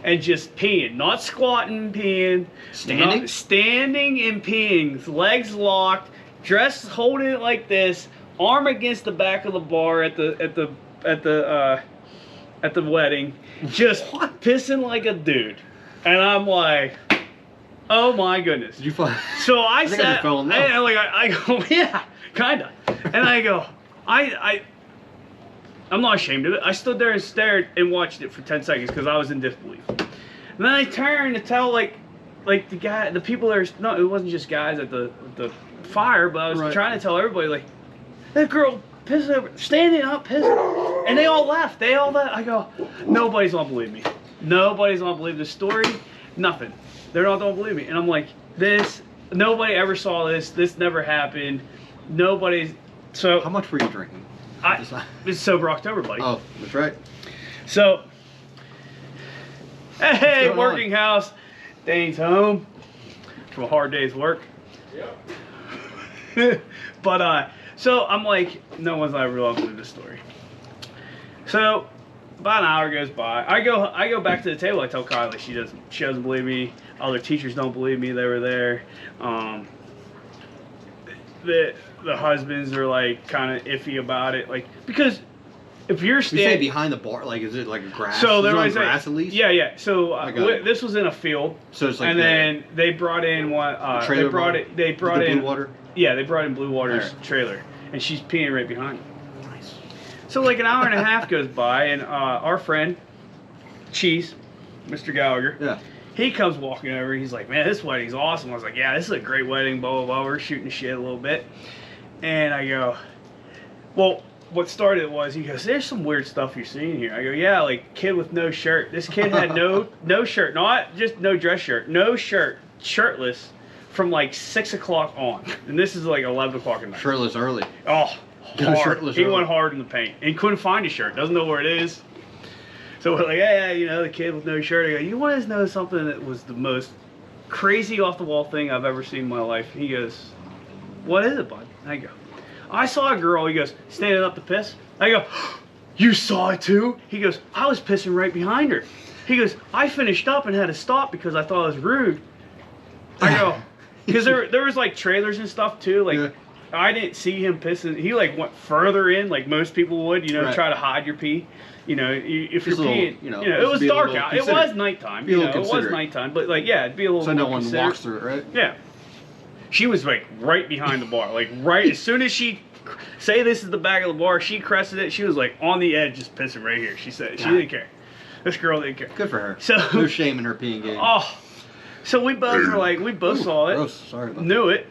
and just peeing, not squatting, peeing, standing, standing and peeing, legs locked, dress holding it like this, arm against the back of the bar at the wedding, just pissing like a dude, and I'm like, oh my goodness. Did you find? So I think said, I fell in love. I go, yeah, kinda, and I go, I'm not ashamed of it. I stood there and stared and watched it for 10 seconds because I was in disbelief. And then I turned to tell like the people there. No, it wasn't just guys at the fire, but I was trying to tell everybody like, that girl pissing over, standing up, pissing, and they all laughed. They all laughed. I go, nobody's gonna believe me. Nobody's gonna believe the story. Nothing. They're not gonna believe me. And I'm like, this. Nobody ever saw this. This never happened. Nobody's. So. How much were you drinking? It's sober October, buddy. Oh, that's right. So. Hey, working house. Dane's home from a hard day's work. Yep. But so I'm like, no one's ever gonna believe this story. So about an hour goes by. I go back to the table. I tell Kylie she doesn't believe me. Other teachers don't believe me. They were there. The husbands are like kind of iffy about it, like because if you're standing. You say behind the bar, like is it like grass? So there was grass at least. Yeah. So this was in a field. So it's like. And then they brought in what? They brought in blue water. Yeah, they brought in Blue Water's trailer, and she's peeing right behind me. Nice. So like an hour and a half goes by, and our friend, Cheese, Mr. Gallagher, he comes walking over. He's like, man, this wedding's awesome. I was like, yeah, this is a great wedding, blah, blah, blah. We're shooting shit a little bit. And I go, well, what started was, he goes, there's some weird stuff you're seeing here. I go, yeah, like kid with no shirt. This kid had no shirt, not just no dress shirt, no shirt, shirtless. From like 6 o'clock on, and this is like 11 o'clock at night. Shirtless early. Oh, hard. He early. went hard in the paint and couldn't find his shirt. Doesn't know where it is. So we're like, yeah, you know, the kid with no shirt. I go, you want to know something that was the most crazy off the wall thing I've ever seen in my life? He goes, what is it, bud? I go, I saw a girl. He goes, standing up to piss. I go, you saw it too? He goes, I was pissing right behind her. He goes, I finished up and had to stop because I thought it was rude. I go. Because there was like trailers and stuff too. Like I didn't see him pissing. He like went further in, like most people would. You know, try to hide your pee. You know, if you're peeing. You know, it was dark out. It was nighttime. You know, it was nighttime. But like, yeah, it'd be a little. So no one walks through it, right? Yeah. She was like right behind the bar, like right as soon as she say this is the back of the bar, she crested it. She was like on the edge, just pissing right here. She said she didn't care. This girl didn't care. Good for her. So no shame in her peeing game. Oh. So we both were like, we both saw it, gross. Sorry about knew it,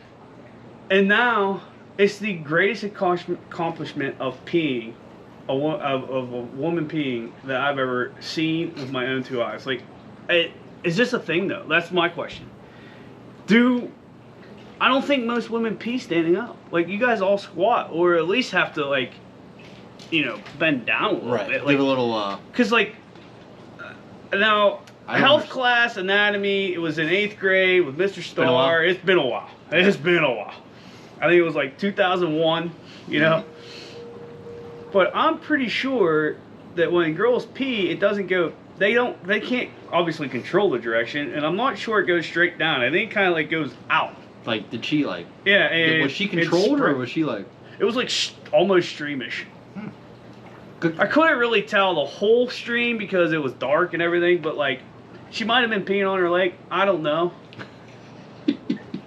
and now it's the greatest accomplishment of peeing, of a woman peeing that I've ever seen with my own 2 eyes. Like, is this a thing though? That's my question. I don't think most women pee standing up. Like you guys all squat, or at least have to like, you know, bend down a little bit. Like, give a little. Cause like, now. Health class, anatomy, it was in 8th grade with Mr. Starr. It's been a while. It's been a while. I think it was like 2001, you know? But I'm pretty sure that when girls pee, it doesn't go, they can't obviously control the direction, and I'm not sure it goes straight down. I think it kind of like goes out. Like, did she like? Yeah, and was she controlled or was she like? It was like almost streamish. Good. I couldn't really tell the whole stream because it was dark and everything, but like, she might have been peeing on her leg. I don't know.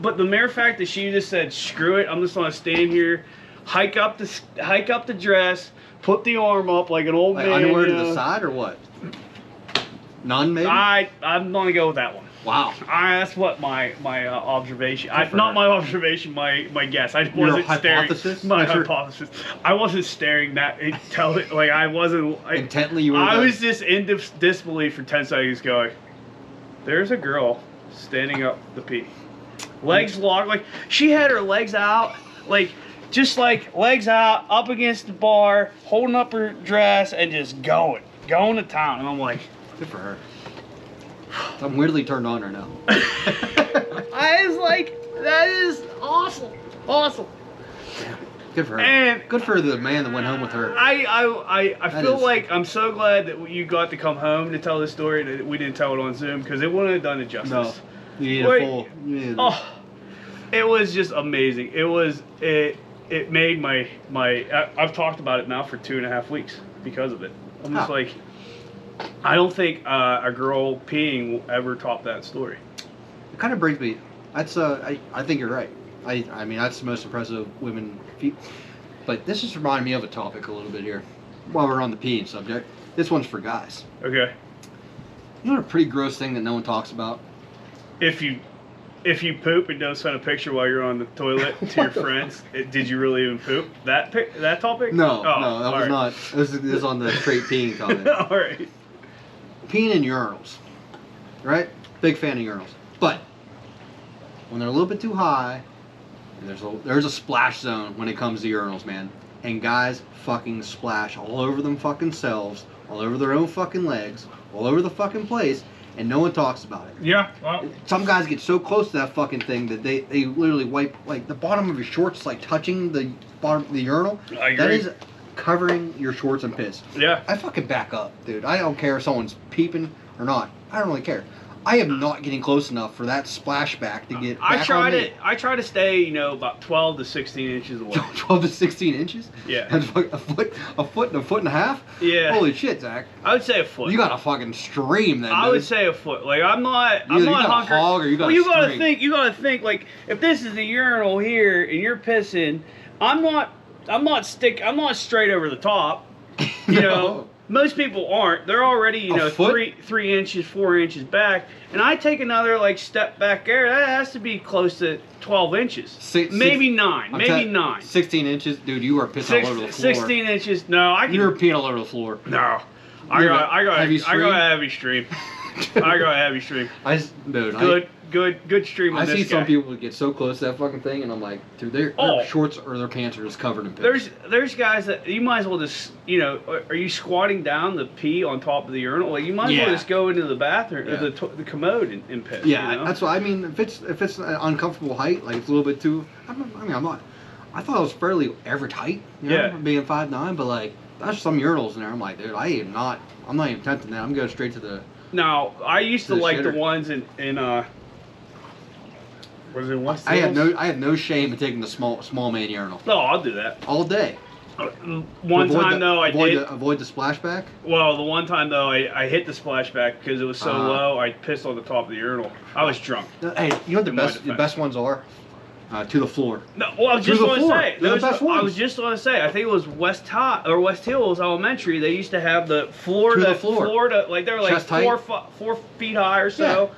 But the mere fact that she just said, "Screw it, I'm just gonna stand here, hike up the dress, put the arm up like an old man." Underwear to the side or what? None, maybe. I'm gonna go with that one. Wow. That's what my observation. Not her. my observation. My guess. I Your wasn't hypothesis? staring. My hypothesis. I wasn't staring that. Like I wasn't. Intently, you were. I was just in disbelief for 10 seconds, going. There's a girl standing up the pee, legs locked. Like she had her legs out, like just like legs out, up against the bar, holding up her dress, and just going to town. And I'm like, good for her. I'm weirdly turned on right now. I was like, that is awesome. Awesome. Good for her. And good for the man that went home with her. I feel like I'm so glad that you got to come home to tell this story, that we didn't tell it on Zoom, because it wouldn't have done it justice. No. You need a full. Oh, it was just amazing. It made my I've talked about it now for 2.5 weeks because of it. I'm just like, I don't think a girl peeing will ever top that story. It kind of brings me. That's I think you're right. I mean that's the most impressive women. But this just reminded me of a topic a little bit here. While we're on the peeing subject, this one's for guys. Okay. You know, a pretty gross thing that no one talks about. If you poop and don't send a picture while you're on the toilet to your friends, did you really even poop? That topic? No, no, that was not. This is on the straight peeing topic. All right. Peeing in urinals, right? Big fan of urinals, but when they're a little bit too high, and there's a splash zone when it comes to urinals, man. And guys fucking splash all over them fucking selves, all over their own fucking legs, all over the fucking place, and no one talks about it. Yeah. Well, some guys get so close to that fucking thing that they literally wipe, like, the bottom of your shorts, like touching the bottom of the urinal. I agree. That is covering your shorts and piss. Yeah. I fucking back up, dude. I don't care if someone's peeping or not. I don't really care. I am not getting close enough for that splashback to get back on me. I try to stay, about 12 to 16 inches away. 12 to 16 inches? Yeah. That's a foot and a foot and a half? Yeah. Holy shit, Zach. I would say a foot. You got a fucking stream then, I dude. would say a foot. Like, I'm not you got hunkered. A hog or you got well, a string. you gotta think, like, if this is the urinal here and you're pissing, I'm not straight over the top. You know. Most people aren't. They're already, 3 inches, 4 inches back. And I take another, step back there. That has to be close to 12 inches. Maybe 9. Maybe 9. 16 inches? Dude, you are pissing all over the floor. 16 inches. No, I can. You're peeing all over the floor. No. I got a heavy stream. I got a heavy stream. Good stream on this guy. I see some people get so close to that fucking thing, and I'm like, dude, their shorts or their pants are just covered in piss. There's guys that you might as well just, are you squatting down the pee on top of the urinal? Like, you might as well just go into the bathroom, or the commode and piss. Yeah, that's what I mean. If it's an uncomfortable height, like it's a little bit too. I'm not. I thought it was fairly average height. Being 5'9", but like that's some urinals in there. I'm like, dude, I'm not even tempting that. I'm going straight to the. No, I used to like the ones in was it West Hills? I have no shame in taking the small man urinal. No, I'll do that all day. One time though, I did avoid the splashback. Well, the one time though, I hit the splashback because it was so low. I pissed on the top of the urinal. I was drunk. Hey, you know what the best ones are? To the floor. No, well, I was just going to say. They're the best ones. I was just going to say. I think it was West Hills Elementary. They used to have the floor to floor. Like they were like 4 feet high or so. Yeah.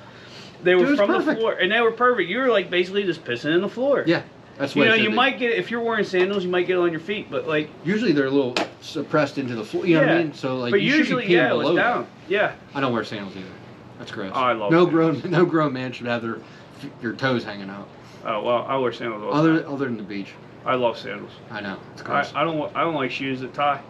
They were from the floor, and they were perfect. You were like basically just pissing in the floor. Yeah, that's what you might get, if you're wearing sandals, you might get it on your feet, but like usually they're a little suppressed into the floor. You know what I mean? So like, but you usually, should be peeing below down. that. Yeah. I don't wear sandals either. That's gross. Oh, I love no grown man should have their toes hanging out. Oh well, I wear sandals all the time. Other than the beach. I love sandals. I know. It's gross. I don't like shoes that tie.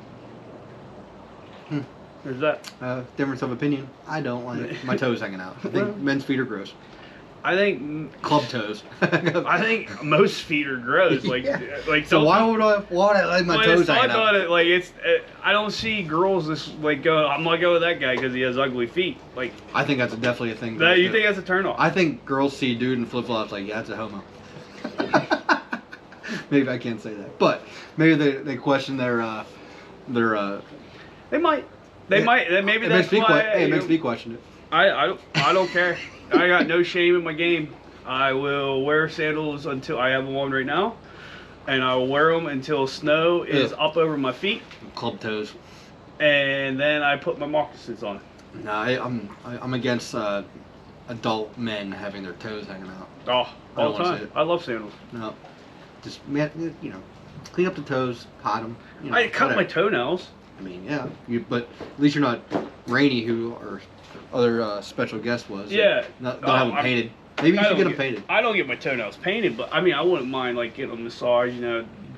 There's that. Difference of opinion. I don't like my toes hanging out. I think men's feet are gross. I think club toes. I think most feet are gross. Like, like so why would I let my toes hang out? Like I don't see girls just like go. I'm not going with that guy because he has ugly feet. Like I think that's definitely a thing. You think that's a turn off? I think girls see a dude in flip flops like, yeah, that's a homo. Maybe I can't say that, but maybe they question their. They might. Maybe that's why. It makes me question it. I don't care. I got no shame in my game. I will wear sandals until I have them on right now, and I will wear them until snow is up over my feet. Club toes. And then I put my moccasins on. No, I'm against adult men having their toes hanging out. Oh, all the time. I love sandals. No, just clean up the toes, pot them. I cut my toenails. I mean, yeah, but at least you're not Rainey, who our other special guest was. Yeah. Don't have them painted. Maybe you should get them painted. I don't get my toenails painted, but I mean, I wouldn't mind like getting them massaged.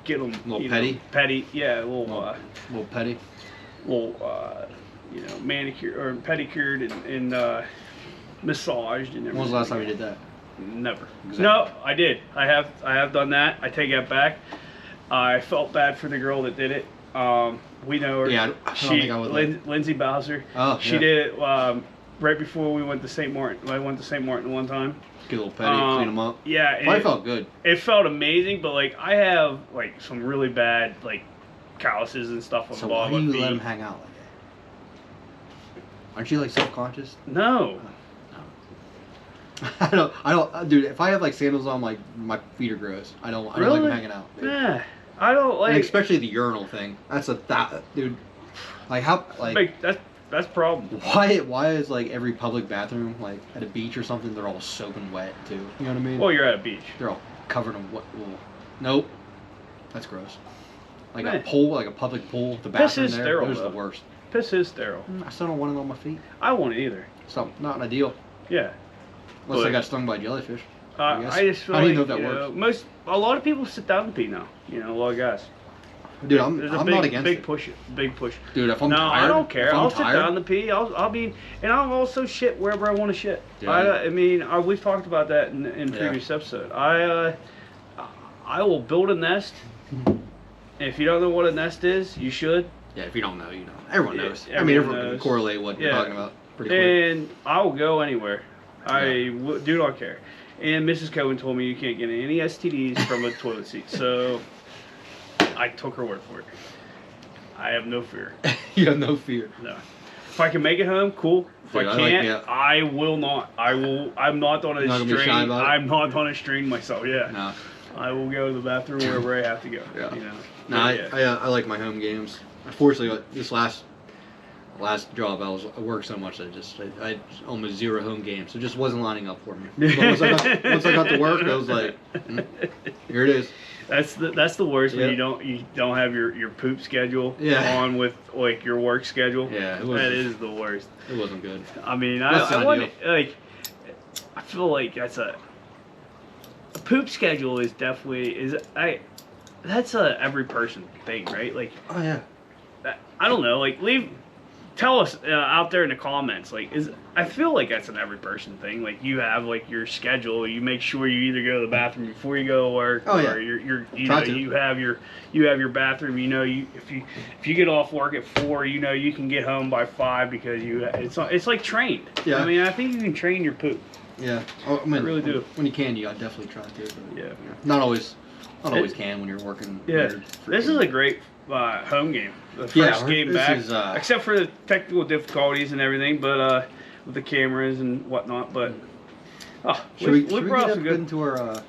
Get them a little petty. Petty, yeah, a little petty. Little manicured or pedicured and massaged and everything. When was the last time you did that? Never. Exactly. No, I did. I have done that. I take that back. I felt bad for the girl that did it. We know her. Yeah, I don't think I would. Lindsay Bowser. Oh, she did it right before we went to St. Martin. I went to St. Martin one time. Get a little petty, clean them up. Yeah, it felt good. It felt amazing, but like I have like some really bad like calluses and stuff on the bottom of my feet. So why do you let them hang out like that? Aren't you like self-conscious? No. I don't, dude. If I have like sandals on, like my feet are gross. I don't like them hanging out. Dude. Yeah, I don't like. And especially the urinal thing. That's dude. Like how like that's problem. Why is like every public bathroom like at a beach or something they're all soaking wet too? You know what I mean? Well, you're at a beach. They're all covered in what? Nope. That's gross. Like a pool, like a public pool. The bathroom there. Sterile, those are the worst. Piss is sterile. I still don't want it on my feet. I don't want it either. So not ideal. Yeah. Unless I got stung by jellyfish. I just feel I didn't know if that works. A lot of people sit down to pee now. A lot of guys. Dude, I'm not against it. Big push. Dude, if I'm tired, I don't care. I'll sit down to pee. And I'll also shit wherever I want to shit. Yeah. We've talked about that in previous episode. I will build a nest. If you don't know what a nest is, you should. Yeah, if you don't know, you know. Everyone knows. Everyone can correlate what you're talking about pretty quick. And I will go anywhere. I do not care. And Mrs. Cohen told me you can't get any STDs from a toilet seat. So I took her word for it. I have no fear. You have no fear? No. If I can make it home, cool. If I can't, I will not. I'm not going to strain. I'm not going to strain myself. Yeah. No. I will go to the bathroom wherever I have to go. Yeah. No, I like my home games. Unfortunately, this last job I worked so much that I had almost 0 home games, so it just wasn't lining up for me. Once I got to work, I was like, here it is. That's the worst when you don't have your poop schedule on with like your work schedule. Yeah, that is the worst. It wasn't good. I mean, I feel like that's a poop schedule is definitely that's a every person thing, right? Like, oh yeah. I don't know. Like, tell us out there in the comments. Like, I feel like that's an every person thing. Like, you have like your schedule. You make sure you either go to the bathroom before you go to work, or you have your bathroom. If you get off work at 4, you can get home by 5 because it's like trained. Yeah. I mean, I think you can train your poop. Yeah. I really do. When you can, you gotta definitely try to. But yeah. Not always can when you're working. Yeah. This is a great home game. The first game back, except for the technical difficulties and everything, but with the cameras and whatnot. But should we get up into our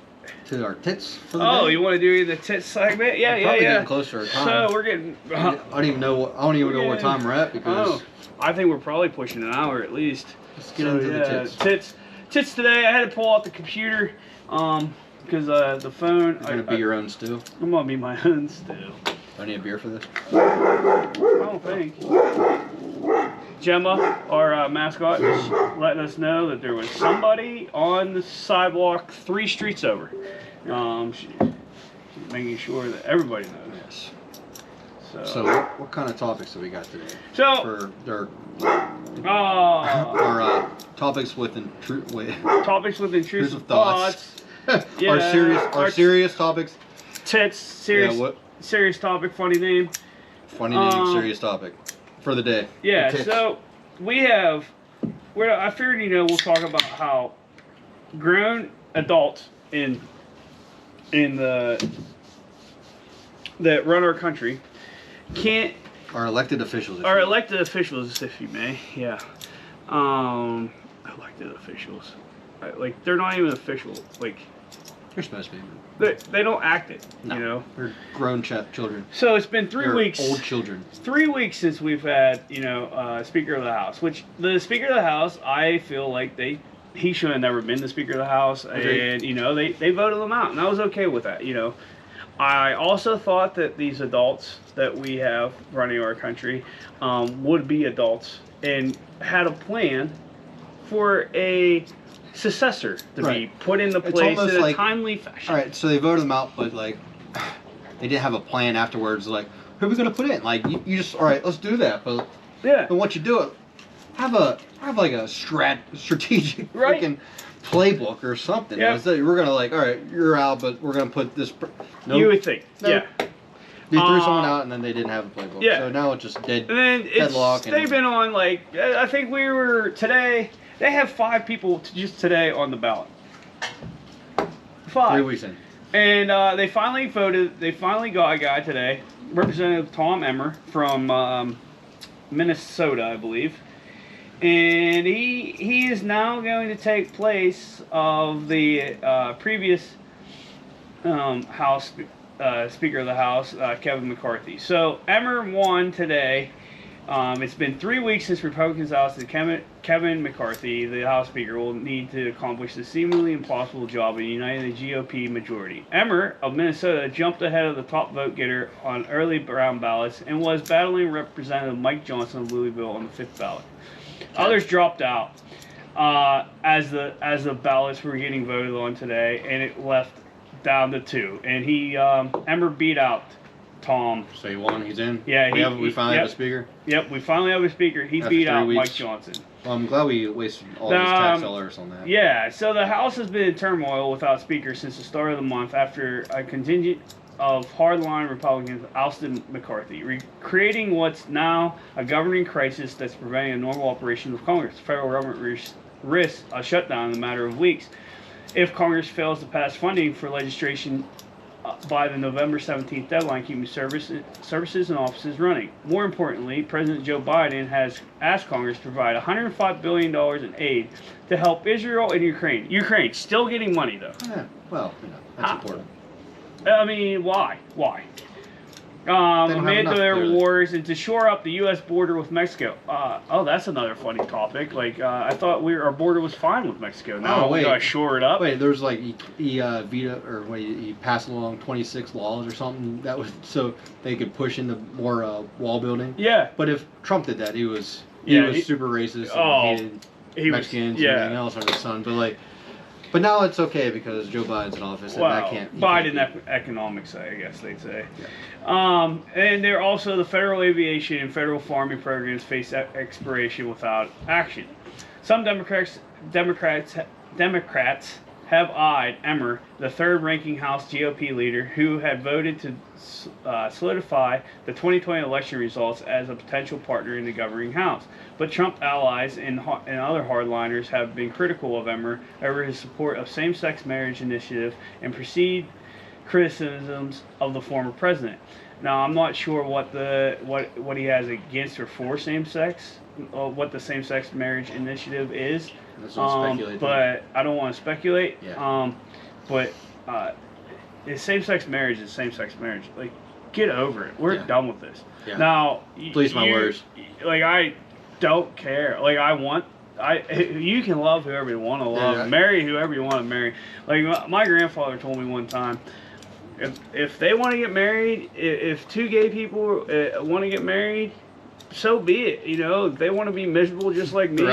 tits? For the day? You want to do the tits segment? Yeah, probably getting closer to time. So we're getting. I don't even know what time we're at because. I think we're probably pushing an hour at least. Let's get into the tits. Tits today. I had to pull out the computer because the phone. You're gonna be your own stew. I'm gonna be my own stew. Do I need a beer for this? I don't think. Gemma, our mascot, is letting us know that there was somebody on the sidewalk 3 streets over. She's making sure that everybody knows. So what kind of topics have we got today? So for our topics with topics with intrusive thoughts. Our serious topics. T.I.Ts. Serious. Yeah, serious topic. Funny name. Funny name. Serious topic for the day. Yeah. So we have. I figured we'll talk about how grown adults in that run our country can't. Our elected officials. If you may. Yeah. Elected officials. Like they're not even official. Like they're supposed to be. They don't act it. No, they're grown children. So it's been 3 weeks. Old children. 3 weeks since we've had Speaker of the House. Which the Speaker of the House, I feel like he should have never been the Speaker of the House, and they voted him out, and I was okay with that. I also thought that these adults that we have running our country would be adults and had a plan for a successor to be put into place in a timely fashion. All right, so they voted them out, but like they didn't have a plan afterwards. Like, who are we going to put in? Like, you just all right, let's do that. But yeah, but once you do it, have like a strategic freaking playbook or something. Yeah. We're gonna all right, you're out, but we're gonna put this. Nope. You would think, yeah. They threw someone out, and then they didn't have a playbook. Yeah. So now it's just deadlock. They've been on I think we were today. They have 5 people just today on the ballot. 5. 3 weeks in. And they finally voted. They finally got a guy today, Representative Tom Emmer from Minnesota, I believe. And he is now going to take place of the previous House Speaker of the House, Kevin McCarthy. So Emmer won today. It's been 3 weeks since Republicans ousted Kevin McCarthy. The House Speaker will need to accomplish the seemingly impossible job of uniting the GOP majority. Emmer of Minnesota jumped ahead of the top vote getter on early Brown ballots and was battling Representative Mike Johnson of Louisville on the 5th ballot. Others dropped out as the ballots were getting voted on today, and it left down to 2. And Emmer beat out Tom. So he won. He's in. Yeah, we finally have a speaker. Yep, we finally have a speaker. He beat out Mike Johnson. Well, I'm glad we wasted all these tax dollars on that. Yeah, so the House has been in turmoil without speaker since the start of the month after a contingent of hardline Republicans ousted McCarthy, creating what's now a governing crisis that's preventing a normal operation of Congress. The federal government risks a shutdown in a matter of weeks if Congress fails to pass funding for legislation by the November 17th deadline, keeping services and offices running. More importantly, President Joe Biden has asked Congress to provide $105 billion in aid to help Israel and Ukraine. Ukraine still getting money, though. Yeah, well, that's important. I mean, why? Amid their wars and to shore up the U.S. border with Mexico. That's another funny topic. I thought our border was fine with Mexico. Now we gotta shore it up. Wait, there's he passed along 26 laws or something that was so they could push into more wall building. Yeah. But if Trump did that, he was super racist and hated Mexicans and everything else under the sun. But now it's okay because Joe Biden's in office, and that can't. Biden economics, I guess they'd say. Yeah. And they're also the federal aviation and federal farming programs face expiration without action. Some Democrats have eyed Emmer, the third-ranking House GOP leader, who had voted to solidify the 2020 election results as a potential partner in the governing House. But Trump allies and other hardliners have been critical of Emmer over his support of same-sex marriage initiative and perceived criticisms of the former president. Now, I'm not sure what he has against or for same-sex, what the same-sex marriage initiative is. But I don't want to speculate. Yeah. Same-sex marriage is same-sex marriage. Get over it. We're done with this. Yeah. Now, please, my words. I don't care. You can love whoever you want to love, marry whoever you want to marry. My grandfather told me one time, if they want to get married, if 2 gay people want to get married, so be it. If they want to be miserable just like me,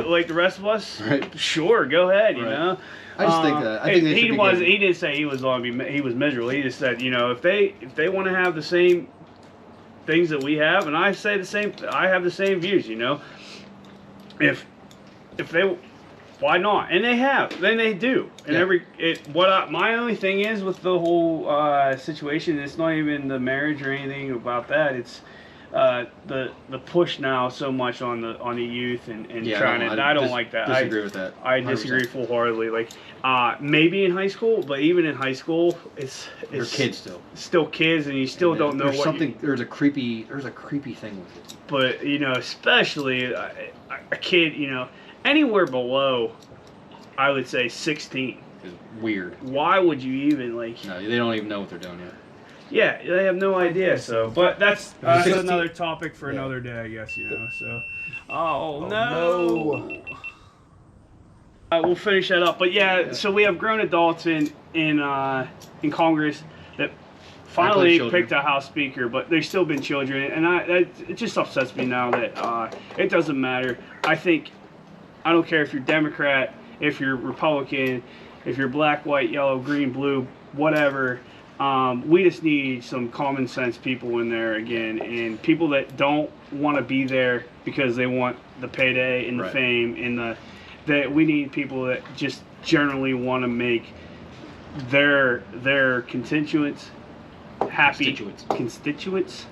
like the rest of us, sure, go ahead. I just think that. I think they should He didn't say he was miserable. He just said, if they want to have the same things that we have, and I say the same. I have the same views. If if they, why not? And they have, then they do. And my only thing is with the whole situation, it's not even the marriage or anything about that. It's the push now so much on the youth and trying to. I don't like that. Disagree with that. 100%. I disagree full-heartedly. Like maybe in high school, but even in high school, they're kids still. Still kids, and you still don't know what. There's a creepy thing with it. But especially a kid, anywhere below, I would say 16. It's weird. Why would you even like? No, they don't even know what they're doing yet. Yeah, they have no idea. So, but that's another topic for another day, I guess. So, oh no. We'll finish that up. But yeah, so we have grown adults in Congress that finally picked a House Speaker, but they've still been children, and it just upsets me now that it doesn't matter. I don't care if you're Democrat, if you're Republican, if you're black, white, yellow, green, blue, whatever. We just need some common sense people in there again, and people that don't want to be there because they want the payday and the fame and that we need people that just generally want to make their constituents happy. Constituents.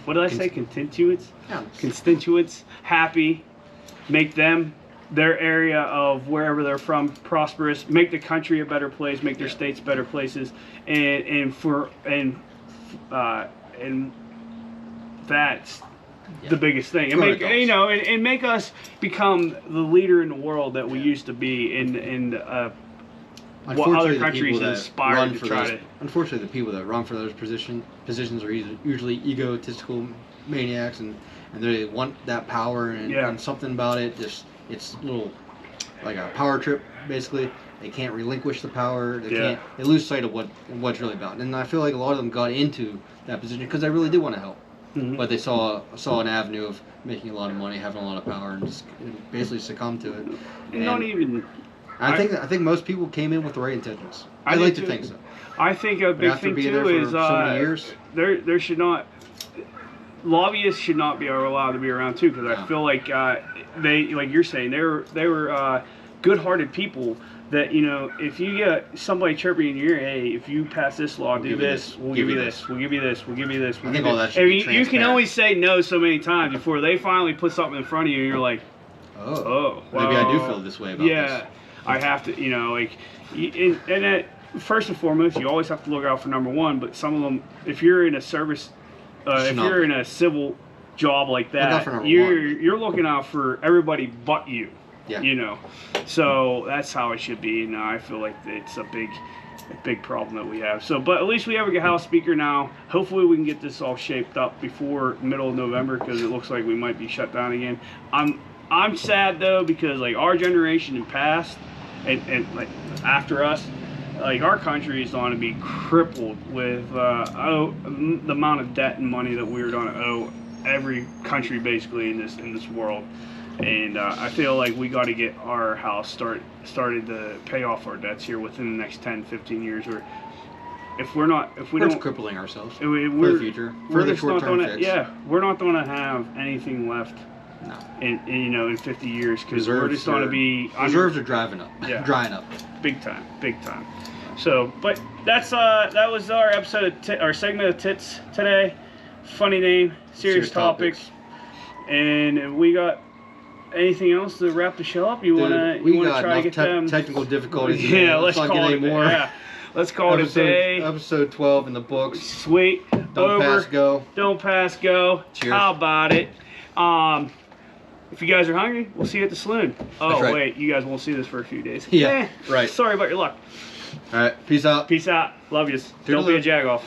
What did I say? Constituents. Yeah. Constituents happy. Make them, their area of wherever they're from, prosperous. Make the country a better place. Make their states better places. And that's the biggest thing. And make and make us become the leader in the world that we used to be. And what other countries aspire to try to. Unfortunately, the people that run for those positions are usually egotistical maniacs, and they want that power and something about it. It's a little like a power trip, basically. They can't relinquish the power. They lose sight of what's really about. And I feel like a lot of them got into that position because they really did want to help, but they saw an avenue of making a lot of money, having a lot of power, and just basically succumbed to it. And not even. I think most people came in with the right intentions. I like to think so. I think a big thing too is so many years, there should not. Lobbyists should not be allowed to be around too, because I feel like they, like you're saying, they were good-hearted people that, if you get somebody chirping in your ear, hey, if you pass this law, do this, we'll give you this, we'll give you this, we'll give you this. I think all that should be transparent. You can only say no so many times before they finally put something in front of you, and you're like, well, maybe I do feel this way about this. Yeah, I have to, and that, first and foremost, you always have to look out for number one, but some of them, if you're in a service, if you're in a civil job like that, you're looking out for everybody but you. Yeah. So that's how it should be. And I feel like it's a big problem that we have. So, but at least we have a House Speaker now. Hopefully we can get this all shaped up before middle of November, because it looks like we might be shut down again. I'm sad though, because like our generation and past and like after us, like our country is going to be crippled with the amount of debt and money that we're going to owe every country basically in this world. And I feel like we got to get our house started to pay off our debts here within the next 10-15 years, or if we don't crippling ourselves for the future, for the short-term fix. Yeah, we're not going to have anything left. No. In 50 years, because we're just going to be reserves are drying up, big time. So, but that was our episode our segment of Tits today. Funny name, serious topics. And we got anything else to wrap the show up? You want to try to get them technical difficulties? Yeah, let's call it more. Yeah. Let's call it a day. Episode 12 in the books. Sweet. Don't pass go. Don't pass go. Cheers. How about it? If you guys are hungry, we'll see you at the saloon. Oh, right. Wait, you guys won't see this for a few days. Yeah, right. Sorry about your luck. All right, peace out. Peace out. Love yous. Don't be a jagoff.